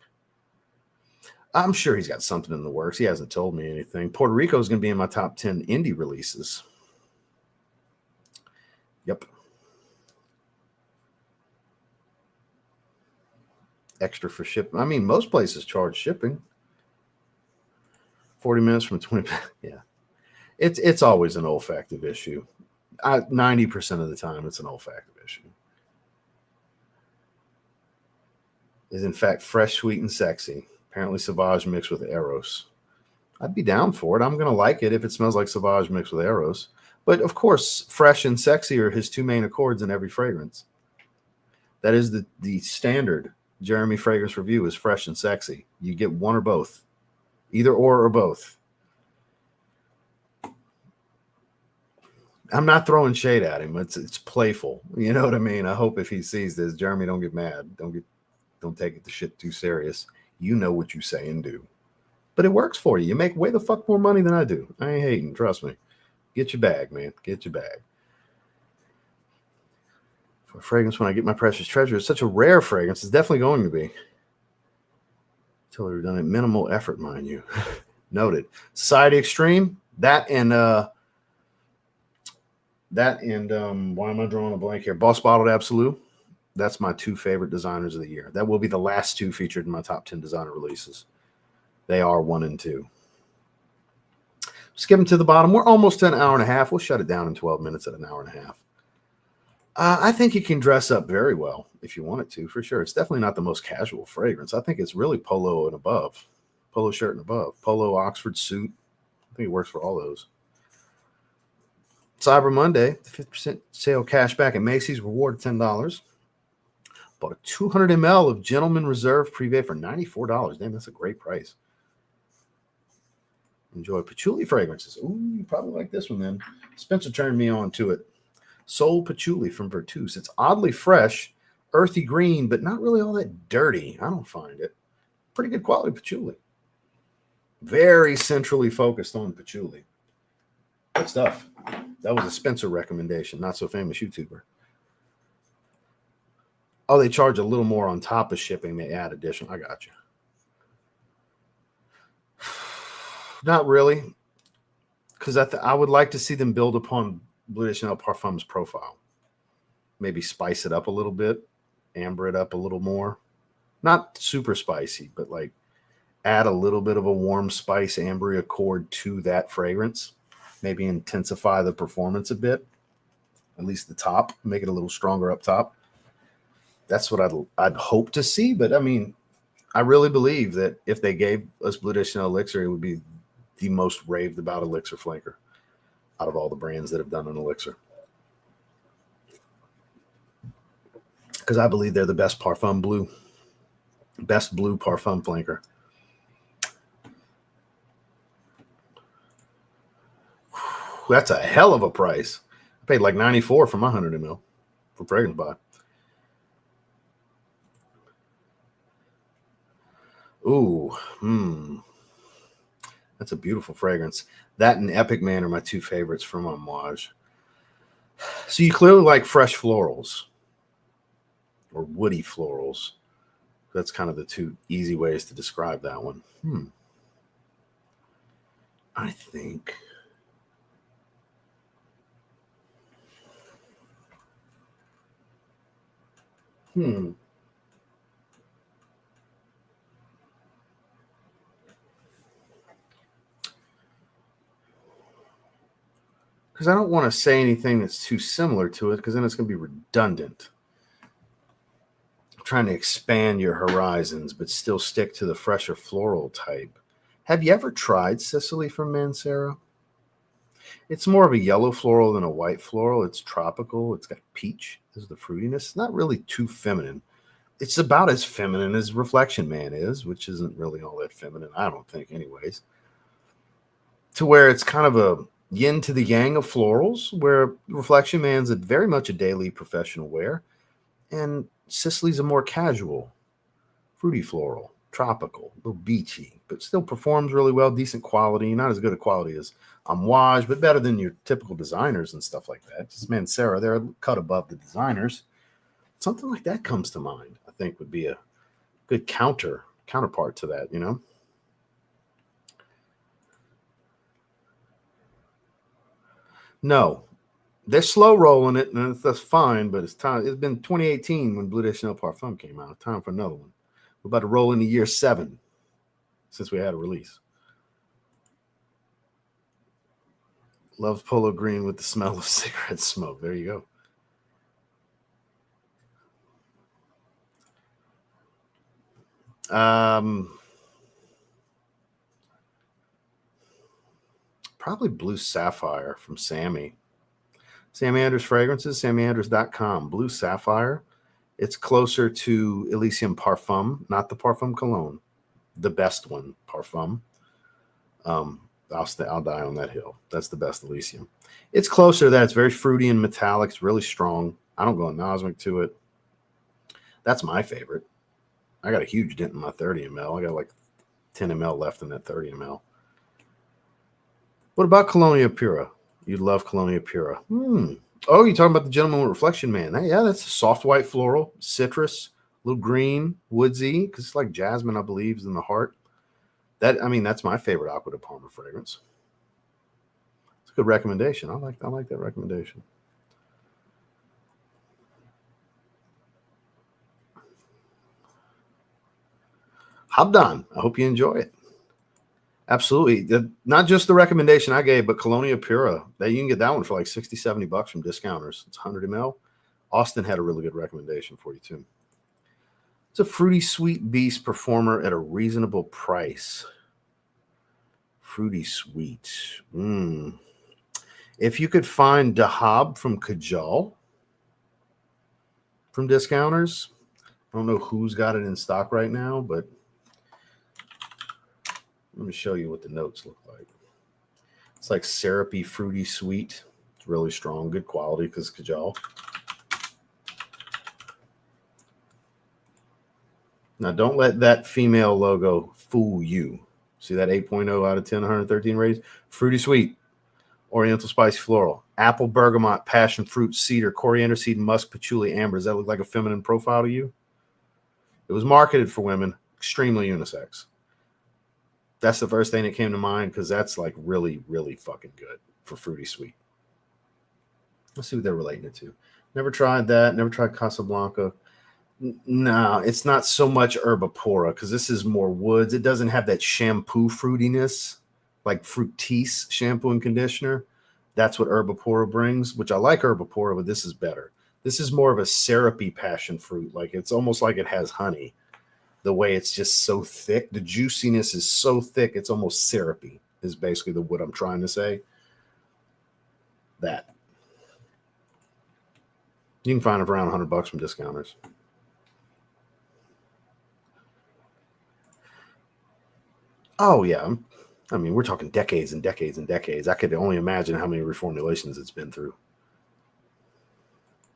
I'm sure he's got something in the works. He hasn't told me anything. Puerto Rico is going to be in my top 10 indie releases. Yep. Extra for shipping. I mean, most places charge shipping. 40 minutes from 20. Yeah. It's always an olfactive issue. 90% of the time, it's an olfactive issue. Is in fact fresh, sweet, and sexy. Apparently Sauvage mixed with Eros. I'd be down for it. I'm going to like it if it smells like Sauvage mixed with Eros. But of course, fresh and sexy are his two main accords in every fragrance. That is the standard Jeremy fragrance review is fresh and sexy. You get one or both. Either or both. I'm not throwing shade at him. It's playful. You know what I mean? I hope if he sees this, Jeremy, don't get mad. Don't take it the shit too serious. You know what you say and do. But it works for you. You make way the fuck more money than I do. I ain't hating. Trust me. Get your bag, man. Get your bag. For a fragrance when I get my precious treasure, it's such a rare fragrance. It's definitely going to be. Until they're done at minimal effort, mind you. Noted. Society Extreme. That and why am I drawing a blank here? Boss Bottled Absolute. That's my 2 favorite designers of the year. That will be the last 2 featured in my top 10 designer releases. They are 1 and 2. Skipping to the bottom. We're almost to an hour and a half. We'll shut it down in 12 minutes at an hour and a half. I think you can dress up very well if you want it to, for sure. It's definitely not the most casual fragrance. I think it's really polo and above. Polo shirt and above. Polo Oxford suit. I think it works for all those. Cyber Monday, the 50% sale cash back at Macy's, reward $10. Bought a 200 ml of Gentleman Reserve Privé for $94. Damn, that's a great price. Enjoy patchouli fragrances. Ooh, you probably like this one then. Spencer turned me on to it. Soul Patchouli from Vertus. It's oddly fresh, earthy green, but not really all that dirty. I don't find it. Pretty good quality patchouli. Very centrally focused on patchouli. Good stuff. That was a Spencer recommendation, not so famous YouTuber. Oh, they charge a little more on top of shipping. They add additional. I got you. Not really, because I would like to see them build upon Bleu de Chanel Parfum's profile. Maybe spice it up a little bit, amber it up a little more. Not super spicy, but like add a little bit of a warm spice ambery accord to that fragrance. Maybe intensify the performance a bit, at least the top, make it a little stronger up top. That's what I'd hope to see. But I mean, I really believe that if they gave us Bleu de Chanel Elixir, it would be the most raved about elixir flanker out of all the brands that have done an elixir. Because I believe they're the best parfum blue, best blue parfum flanker. That's a hell of a price. I paid like $94 for my 100 ml for Fragrance Buy. Ooh, that's a beautiful fragrance. That and Epic Man are my two favorites from Amouage. So you clearly like fresh florals or woody florals. That's kind of the two easy ways to describe that one. I think. Because I don't want to say anything that's too similar to it, because then it's going to be redundant. I'm trying to expand your horizons, but still stick to the fresher floral type. Have you ever tried Sicily from Mancera? It's more of a yellow floral than a white floral. It's tropical. It's got peach as the fruitiness. It's not really too feminine. It's about as feminine as Reflection Man is, which isn't really all that feminine, I don't think, anyways. To where it's kind of a yin to the yang of florals, where Reflection Man's very much a daily professional wear, and Sicily's a more casual, fruity floral, tropical, a little beachy, but still performs really well, decent quality, not as good a quality as Amouage, but better than your typical designers and stuff like that. Just Mancera, they're a cut above the designers. Something like that comes to mind, I think, would be a good counterpart to that, you know? No, they're slow rolling it, and that's fine, but it's time. It's been 2018 when Bleu de Chanel Parfum came out. Time for another one. We're about to roll into year 7 since we had a release. Loves polo green with the smell of cigarette smoke. There you go. Probably Blue Sapphire from Sammy. Sammy Andrews Fragrances, sammyandrews.com. Blue Sapphire. It's closer to Elysium Parfum, not the Parfum Cologne, the best one, Parfum. I'll die on that hill. That's the best Elysium. It's closer to that. It's very fruity and metallic. It's really strong. I don't go anosmic to it. That's my favorite. I got a huge dent in my 30 ml. I got like 10 ml left in that 30 ml. What about Colonia Pura? You'd love Colonia Pura. Oh, you're talking about the Gentleman with Reflection Man. Yeah, that's a soft white floral, citrus, a little green, woodsy, because it's like jasmine, I believe, is in the heart. That's my favorite Aqua de Palma fragrance. It's a good recommendation. I like that recommendation. Habdan, I hope you enjoy it. Absolutely. Not just the recommendation I gave, but Colonia Pura. You can get that one for like $60, $70 from discounters. It's 100 ml. Austin had a really good recommendation for you, too. It's a fruity sweet beast performer at a reasonable price. Fruity sweet. If you could find Dahab from Kajal from discounters, I don't know who's got it in stock right now, but let me show you what the notes look like. It's like syrupy, fruity, sweet. It's really strong, good quality because Kajal. Now, don't let that female logo fool you. See that 8.0 out of 10, 113 ratings? Fruity sweet, oriental spice floral, apple, bergamot, passion fruit, cedar, coriander seed, musk, patchouli, amber. Does that look like a feminine profile to you? It was marketed for women, extremely unisex. That's the first thing that came to mind because that's like really, really fucking good for fruity sweet. Let's see what they're relating it to. Never tried that. Never tried Casablanca. No, it's not so much Herbapora because this is more woods. It doesn't have that shampoo fruitiness like Fructis shampoo and conditioner. That's what Herbapora brings, which I like Herbapora, but this is better. This is more of a syrupy passion fruit. Like it's almost like it has honey. The way it's just so thick. The juiciness is so thick, it's almost syrupy, is basically what I'm trying to say. That. You can find it for around $100 from discounters. Oh, yeah. I mean, we're talking decades and decades and decades. I could only imagine how many reformulations it's been through.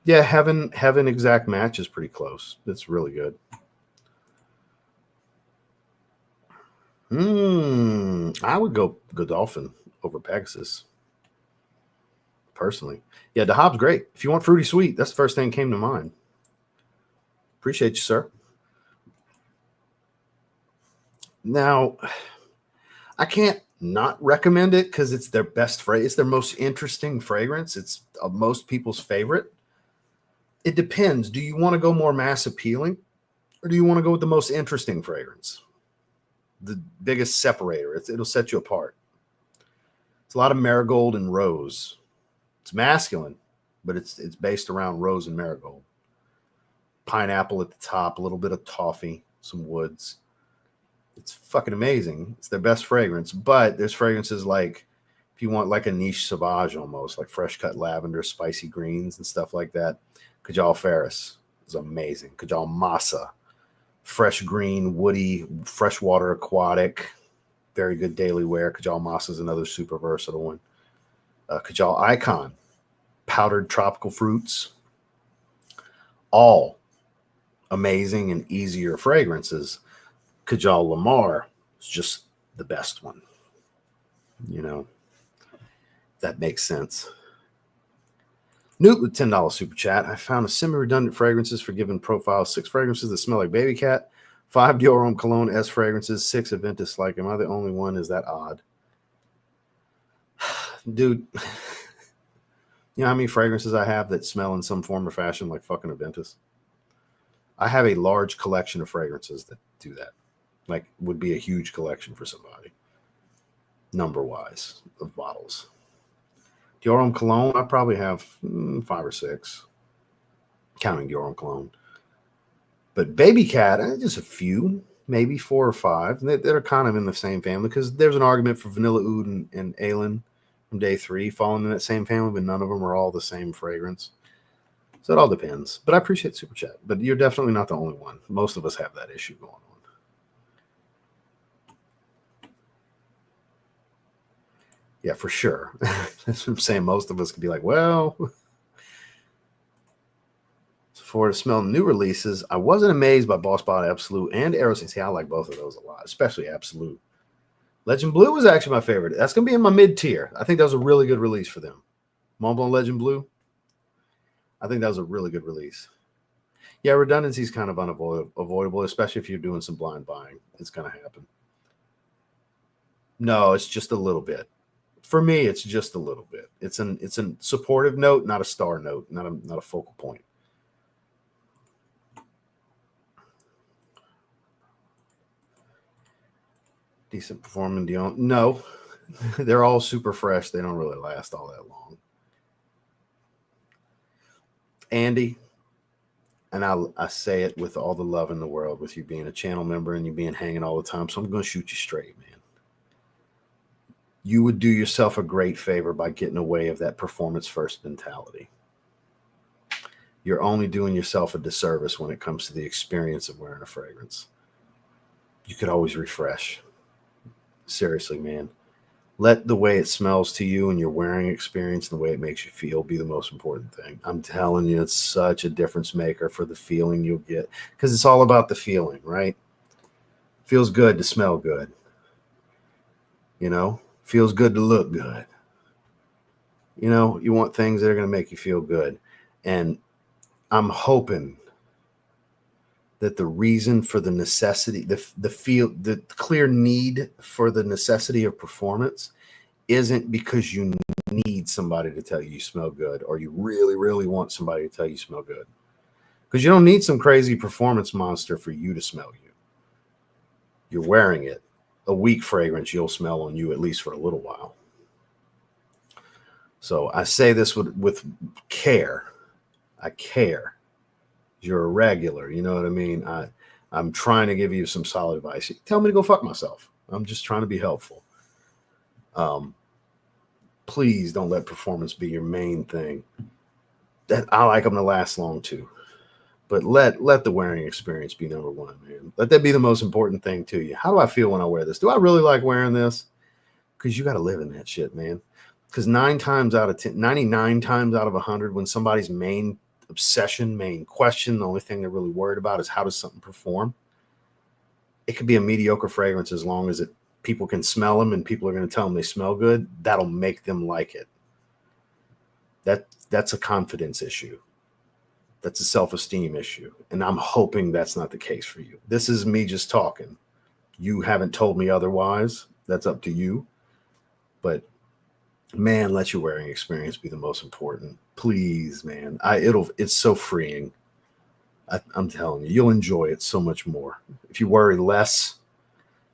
Yeah, Heaven Exact Match is pretty close. It's really good. I would go Godolphin over Pegasus. Personally. Yeah, the hop's great. If you want fruity sweet, that's the first thing that came to mind. Appreciate you, sir. Now, I can't not recommend it because it's their best fragrance. It's their most interesting fragrance. It's most people's favorite. It depends. Do you want to go more mass appealing, or do you want to go with the most interesting fragrance? The biggest separator. It'll set you apart. It's a lot of marigold and rose. It's masculine, but it's based around rose and marigold. Pineapple at the top, a little bit of toffee, some woods. It's fucking amazing. It's their best fragrance, but there's fragrances like, if you want like a niche sauvage almost, like fresh cut lavender, spicy greens and stuff like that, Kajal Ferris is amazing. Kajal Masa, fresh green, woody, freshwater aquatic, very good daily wear. Kajal Masa is another super versatile one. Kajal Icon, powdered tropical fruits, all amazing and easier fragrances. Kajal Lamar is just the best one. You know, that makes sense. Newt with $10 super chat. I found a semi-redundant fragrances for given profiles. 6 fragrances that smell like baby cat, 5 Dior Homme Cologne S fragrances, 6 Aventus like. Am I the only one? Is that odd? Dude, you know how many fragrances I have that smell in some form or fashion like fucking Aventus? I have a large collection of fragrances that do that. Like, would be a huge collection for somebody, number-wise, of bottles. Dior Homme Cologne, I probably have 5 or 6, counting Dior Homme Cologne. But Baby Cat, just a few, maybe 4 or 5. They're kind of in the same family because there's an argument for Vanilla Oud and Aylin from Day 3 falling in that same family, but none of them are all the same fragrance. So it all depends. But I appreciate Super Chat. But you're definitely not the only one. Most of us have that issue going on. Yeah, for sure. That's what I'm saying. Most of us could be like, well, for to smell new releases, I wasn't amazed by Boss Bot Absolute and Aerosmith. See, I like both of those a lot, especially Absolute. Legend Blue was actually my favorite. That's going to be in my mid tier. I think that was a really good release for them. Mont Blanc Legend Blue. I think that was a really good release. Yeah, redundancy is kind of unavoidable, especially if you're doing some blind buying. It's going to happen. No, it's just a little bit. For me, it's just a little bit. It's a supportive note, not a star note, not a focal point. Decent performing Dion. No, they're all super fresh. They don't really last all that long. Andy, and I say it with all the love in the world, with you being a channel member and you being hanging all the time, so I'm going to shoot you straight, man. You would do yourself a great favor by getting away of that performance first mentality. You're only doing yourself a disservice when it comes to the experience of wearing a fragrance. You could always refresh. Seriously, man. Let the way it smells to you and your wearing experience and the way it makes you feel be the most important thing. I'm telling you, it's such a difference maker for the feeling you'll get, because it's all about the feeling, right? Feels good to smell good. You know? Feels good to look good. You know, you want things that are going to make you feel good. And I'm hoping that the reason for the necessity, the clear need for the necessity of performance isn't because you need somebody to tell you smell good, or you really, really want somebody to tell you smell good. Because you don't need some crazy performance monster for you to smell you. You're wearing it. A weak fragrance you'll smell on you, at least for a little while. So I say this with care. I care. You're a regular, you know what I mean? I'm trying to give you some solid advice. Tell me to go fuck myself. I'm just trying to be helpful. Please don't let performance be your main thing. That I like them to last long too. But let the wearing experience be number one, man. Let that be the most important thing to you. How do I feel when I wear this? Do I really like wearing this? because you got to live in that shit, man. Because 9 times out of 10, 99 times out of 100, when somebody's main obsession, main question, the only thing they're really worried about is how does something perform, it could be a mediocre fragrance as long as people can smell them and people are going to tell them they smell good. That'll make them like it. That's a confidence issue. That's a self-esteem issue. And I'm hoping that's not the case for you. This is me just talking. You haven't told me otherwise. That's up to you. But man, let your wearing experience be the most important. Please, man. It's so freeing. I'm telling you, you'll enjoy it so much more. If you worry less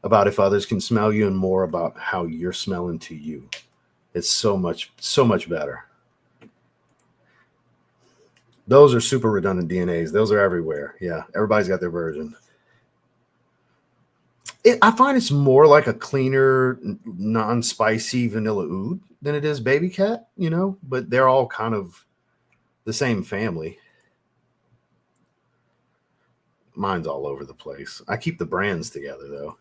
about if others can smell you and more about how you're smelling to you, it's so much better. Those are super redundant DNAs. Those are everywhere. Yeah, everybody's got their version. I find it's more like a cleaner, non-spicy vanilla oud than it is Baby Cat, but they're all kind of the same family. Mine's all over the place. I keep the brands together, though.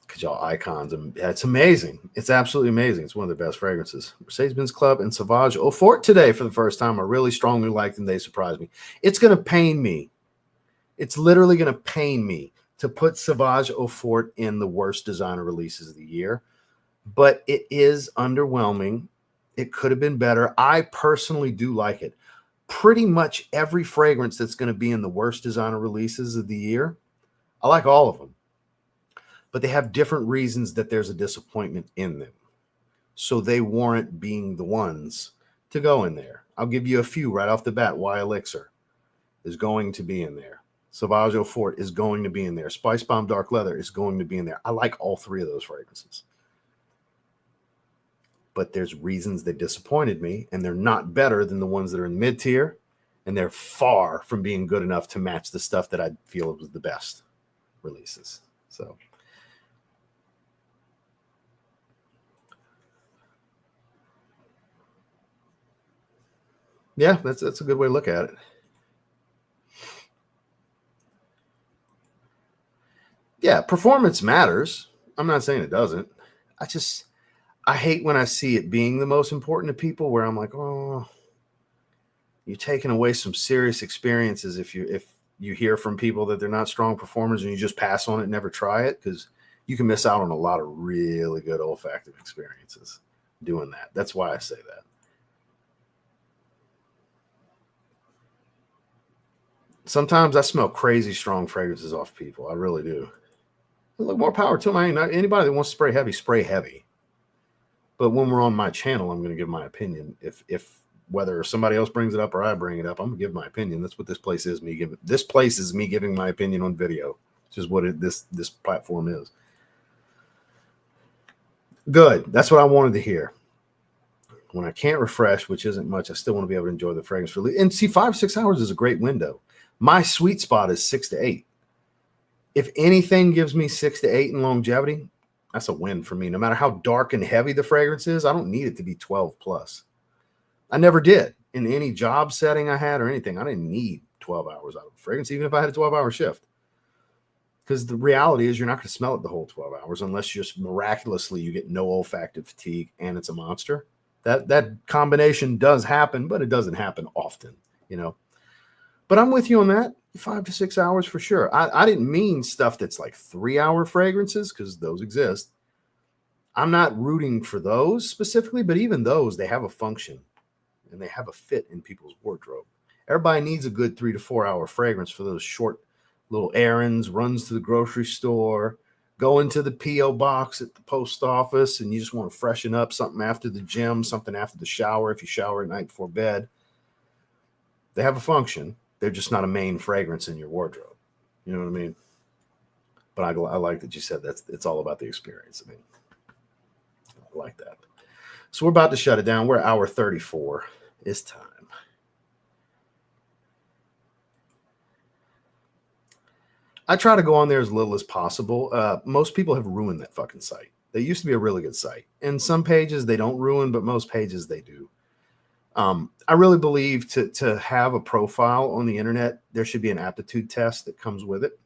Because y'all icons. It's amazing. It's absolutely amazing. It's one of the best fragrances. Mercedes-Benz Club and Sauvage Eau Forte today for the first time. I really strongly liked them. They surprised me. It's going to pain me. It's literally going to pain me to put Sauvage Eau Forte in the worst designer releases of the year. But it is underwhelming. It could have been better. I personally do like it. Pretty much every fragrance that's going to be in the worst designer releases of the year, I like all of them. But they have different reasons that there's a disappointment in them. So they warrant being the ones to go in there. I'll give you a few right off the bat. Y Elixir is going to be in there. Sauvage Eau Forte is going to be in there. Spice Bomb Dark Leather is going to be in there. I like all 3 of those fragrances. But there's reasons they disappointed me, and they're not better than the ones that are in mid-tier, and they're far from being good enough to match the stuff that I feel was the best releases. So yeah, that's a good way to look at it. Yeah, performance matters. I'm not saying it doesn't. I hate when I see it being the most important to people, where I'm like, oh, you're taking away some serious experiences if you hear from people that they're not strong performers and you just pass on it and never try it, because you can miss out on a lot of really good olfactive experiences doing that. That's why I say that. Sometimes I smell crazy strong fragrances off people. I really do. Look, more power to them. Anybody that wants to spray heavy. But when we're on my channel, I'm going to give my opinion. If whether somebody else brings it up or I bring it up, I'm going to give my opinion. That's what this place is. This place is me giving my opinion on video. It's just what this platform is. Good. That's what I wanted to hear. When I can't refresh, which isn't much, I still want to be able to enjoy the fragrance. And see, 5-6 hours is a great window. My sweet spot is 6 to 8. If anything gives me 6 to 8 in longevity, that's a win for me. No matter how dark and heavy the fragrance is, I don't need it to be 12 plus. I never did. In any job setting I had or anything, I didn't need 12 hours out of fragrance, even if I had a 12-hour shift. Because the reality is you're not going to smell it the whole 12 hours unless just miraculously you get no olfactive fatigue and it's a monster. That combination does happen, but it doesn't happen often, But I'm with you on that. 5 to 6 hours for sure. I didn't mean stuff that's like 3-hour fragrances, because those exist. I'm not rooting for those specifically, but even those, they have a function and they have a fit in people's wardrobe. Everybody needs a good 3 to 4 hour fragrance for those short little errands, runs to the grocery store, going to the P.O. box at the post office, and you just want to freshen up, something after the gym, something after the shower, if you shower at night before bed. They have a function. They're just not a main fragrance in your wardrobe. You know what I mean? But I like that you said it's all about the experience. I like that. So we're about to shut it down. We're at hour 34. It's time. I try to go on there as little as possible. Most people have ruined that fucking site. They used to be a really good site. And some pages they don't ruin, but most pages they do. I really believe to have a profile on the internet, there should be an aptitude test that comes with it.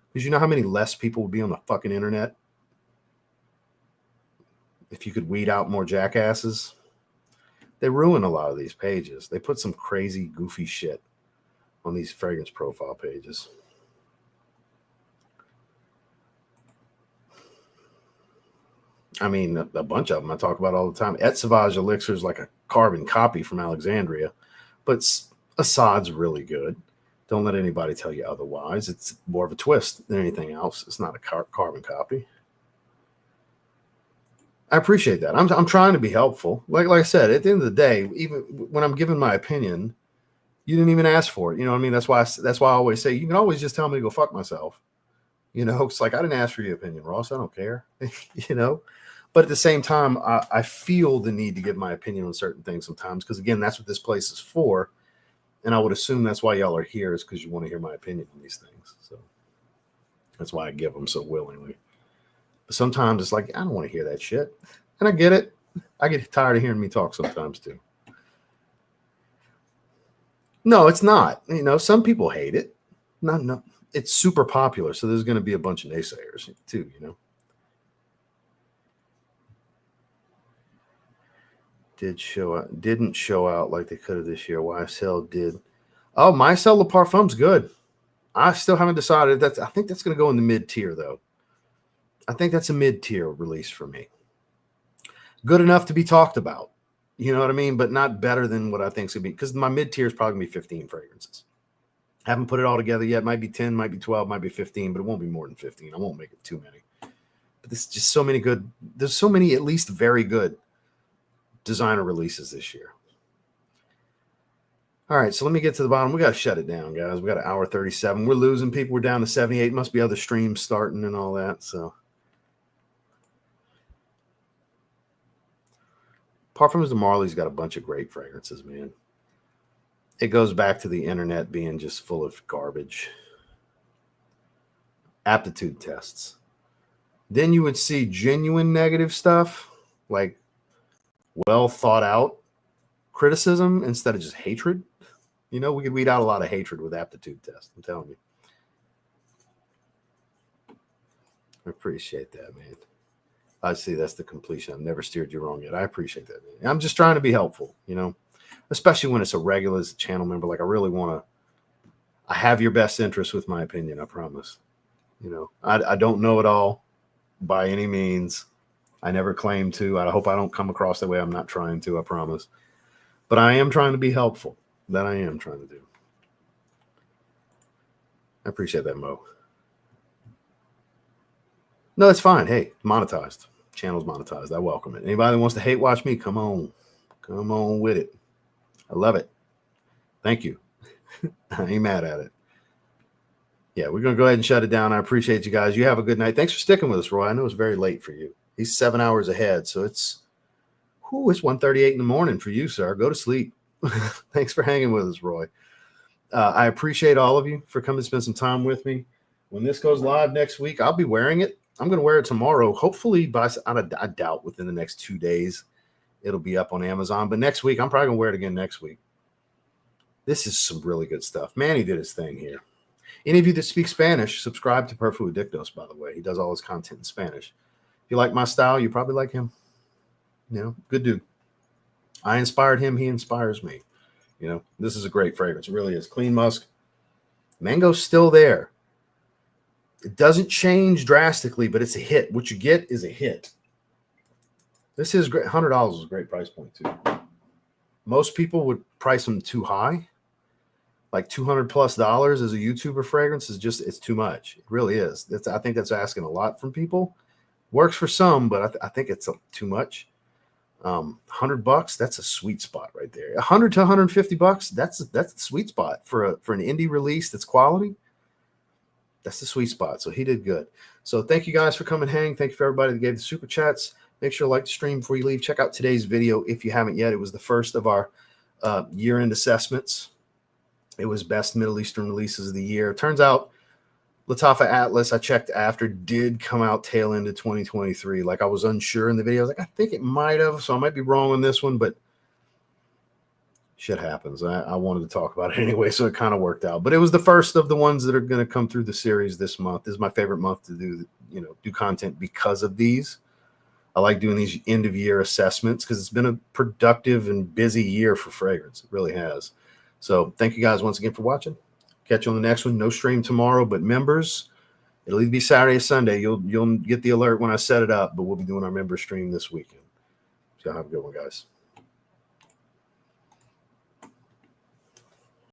Because you know how many less people would be on the fucking internet if you could weed out more jackasses. They ruin a lot of these pages. They put some crazy, goofy shit on these fragrance profile pages. I mean, a bunch of them I talk about all the time. Et Sauvage Elixir is like a carbon copy from Alexandria, but Assad's really good. Don't let anybody tell you otherwise. It's more of a twist than anything else. It's not a carbon copy. I appreciate that. I'm trying to be helpful. Like I said, at the end of the day, even when I'm giving my opinion, you didn't even ask for it. You know what I mean? That's why I always say you can always just tell me to go fuck myself. You know, it's like I didn't ask for your opinion, Ross. I don't care. You know. But at the same time, I feel the need to give my opinion on certain things sometimes because, again, that's what this place is for. And I would assume that's why y'all are here is because you want to hear my opinion on these things. So that's why I give them so willingly. But sometimes it's like, I don't want to hear that shit. And I get it. I get tired of hearing me talk sometimes too. No, it's not. You know, some people hate it. No, it's super popular. So there's going to be a bunch of naysayers too, you know. Didn't show out like they could have this year. YSL did. Oh, Mycel Le Parfum's good. I still haven't decided. I think that's going to go in the mid-tier, though. I think that's a mid-tier release for me. Good enough to be talked about. You know what I mean? But not better than what I think it's going to be. Because my mid-tier is probably going to be 15 fragrances. Haven't put it all together yet. Might be 10, might be 12, might be 15, but it won't be more than 15. I won't make it too many. But there's just so many good. There's so many at least very good designer releases this year. All right, so let me get to the bottom. We got to shut it down, guys. We got an hour 37. We're losing people. We're down to 78. Must be other streams starting and all that. So, Parfums de Marly's got a bunch of great fragrances, man. It goes back to the internet being just full of garbage. Aptitude tests. Then you would see genuine negative stuff, like well thought out criticism instead of just hatred. You know, we could weed out a lot of hatred with aptitude tests. I'm telling you. I appreciate that, man. I see that's the completion. I've never steered you wrong yet. I appreciate that, man. I'm just trying to be helpful, you know, especially when it's a regular channel member. Like I really want to, I have your best interest with my opinion. I promise. You know, I don't know it all by any means. I never claim to. I hope I don't come across that way. I'm not trying to, I promise. But I am trying to be helpful. That I am trying to do. I appreciate that, Mo. No, it's fine. Hey, monetized. Channel's monetized. I welcome it. Anybody that wants to hate watch me, come on. Come on with it. I love it. Thank you. I ain't mad at it. Yeah, we're going to go ahead and shut it down. I appreciate you guys. You have a good night. Thanks for sticking with us, Roy. I know it's very late for you. He's 7 hours ahead, so it's 1:38 in the morning for you, sir. Go to sleep. Thanks for hanging with us, Roy. I appreciate all of you for coming to spend some time with me. When this goes live next week, I'll be wearing it. I'm going to wear it tomorrow. Hopefully, I doubt within the next 2 days it'll be up on Amazon. But next week, I'm probably going to wear it again next week. This is some really good stuff. Manny did his thing here. Any of you that speak Spanish, subscribe to Perfu-Adictos, by the way. He does all his content in Spanish. If you like my style, you probably like him. You know, good dude. I inspired him. He inspires me. You know, this is a great fragrance. It really is. Clean musk. Mango's still there. It doesn't change drastically, but it's a hit. What you get is a hit. This is great. $100 is a great price point, too. Most people would price them too high. Like $200+ as a YouTuber fragrance is just, it's too much. It really is. I think that's asking a lot from people. Works for some, but I think it's too much. $100, that's a sweet spot right there. $100 to $150, that's the sweet spot for an indie release that's quality. That's the sweet spot. So he did good. So thank you guys for coming hang. Thank you for everybody that gave the super chats. Make sure to like the stream before you leave. Check out today's video if you haven't yet. It was the first of our year-end assessments. It was best Middle Eastern releases of the year. Turns out Lattafa Atlas, I checked after, did come out tail end of 2023. Like I was unsure in the video. I was like, I think it might have, so I might be wrong on this one, but shit happens. I wanted to talk about it anyway, so it kind of worked out. But it was the first of the ones that are going to come through the series this month. This is my favorite month to do content because of these. I like doing these end of year assessments because it's been a productive and busy year for fragrance. It really has. So thank you guys once again for watching. Catch you on the next one. No stream tomorrow, but members, it'll either be Saturday or Sunday. You'll get the alert when I set it up, but we'll be doing our member stream this weekend. So have a good one, guys.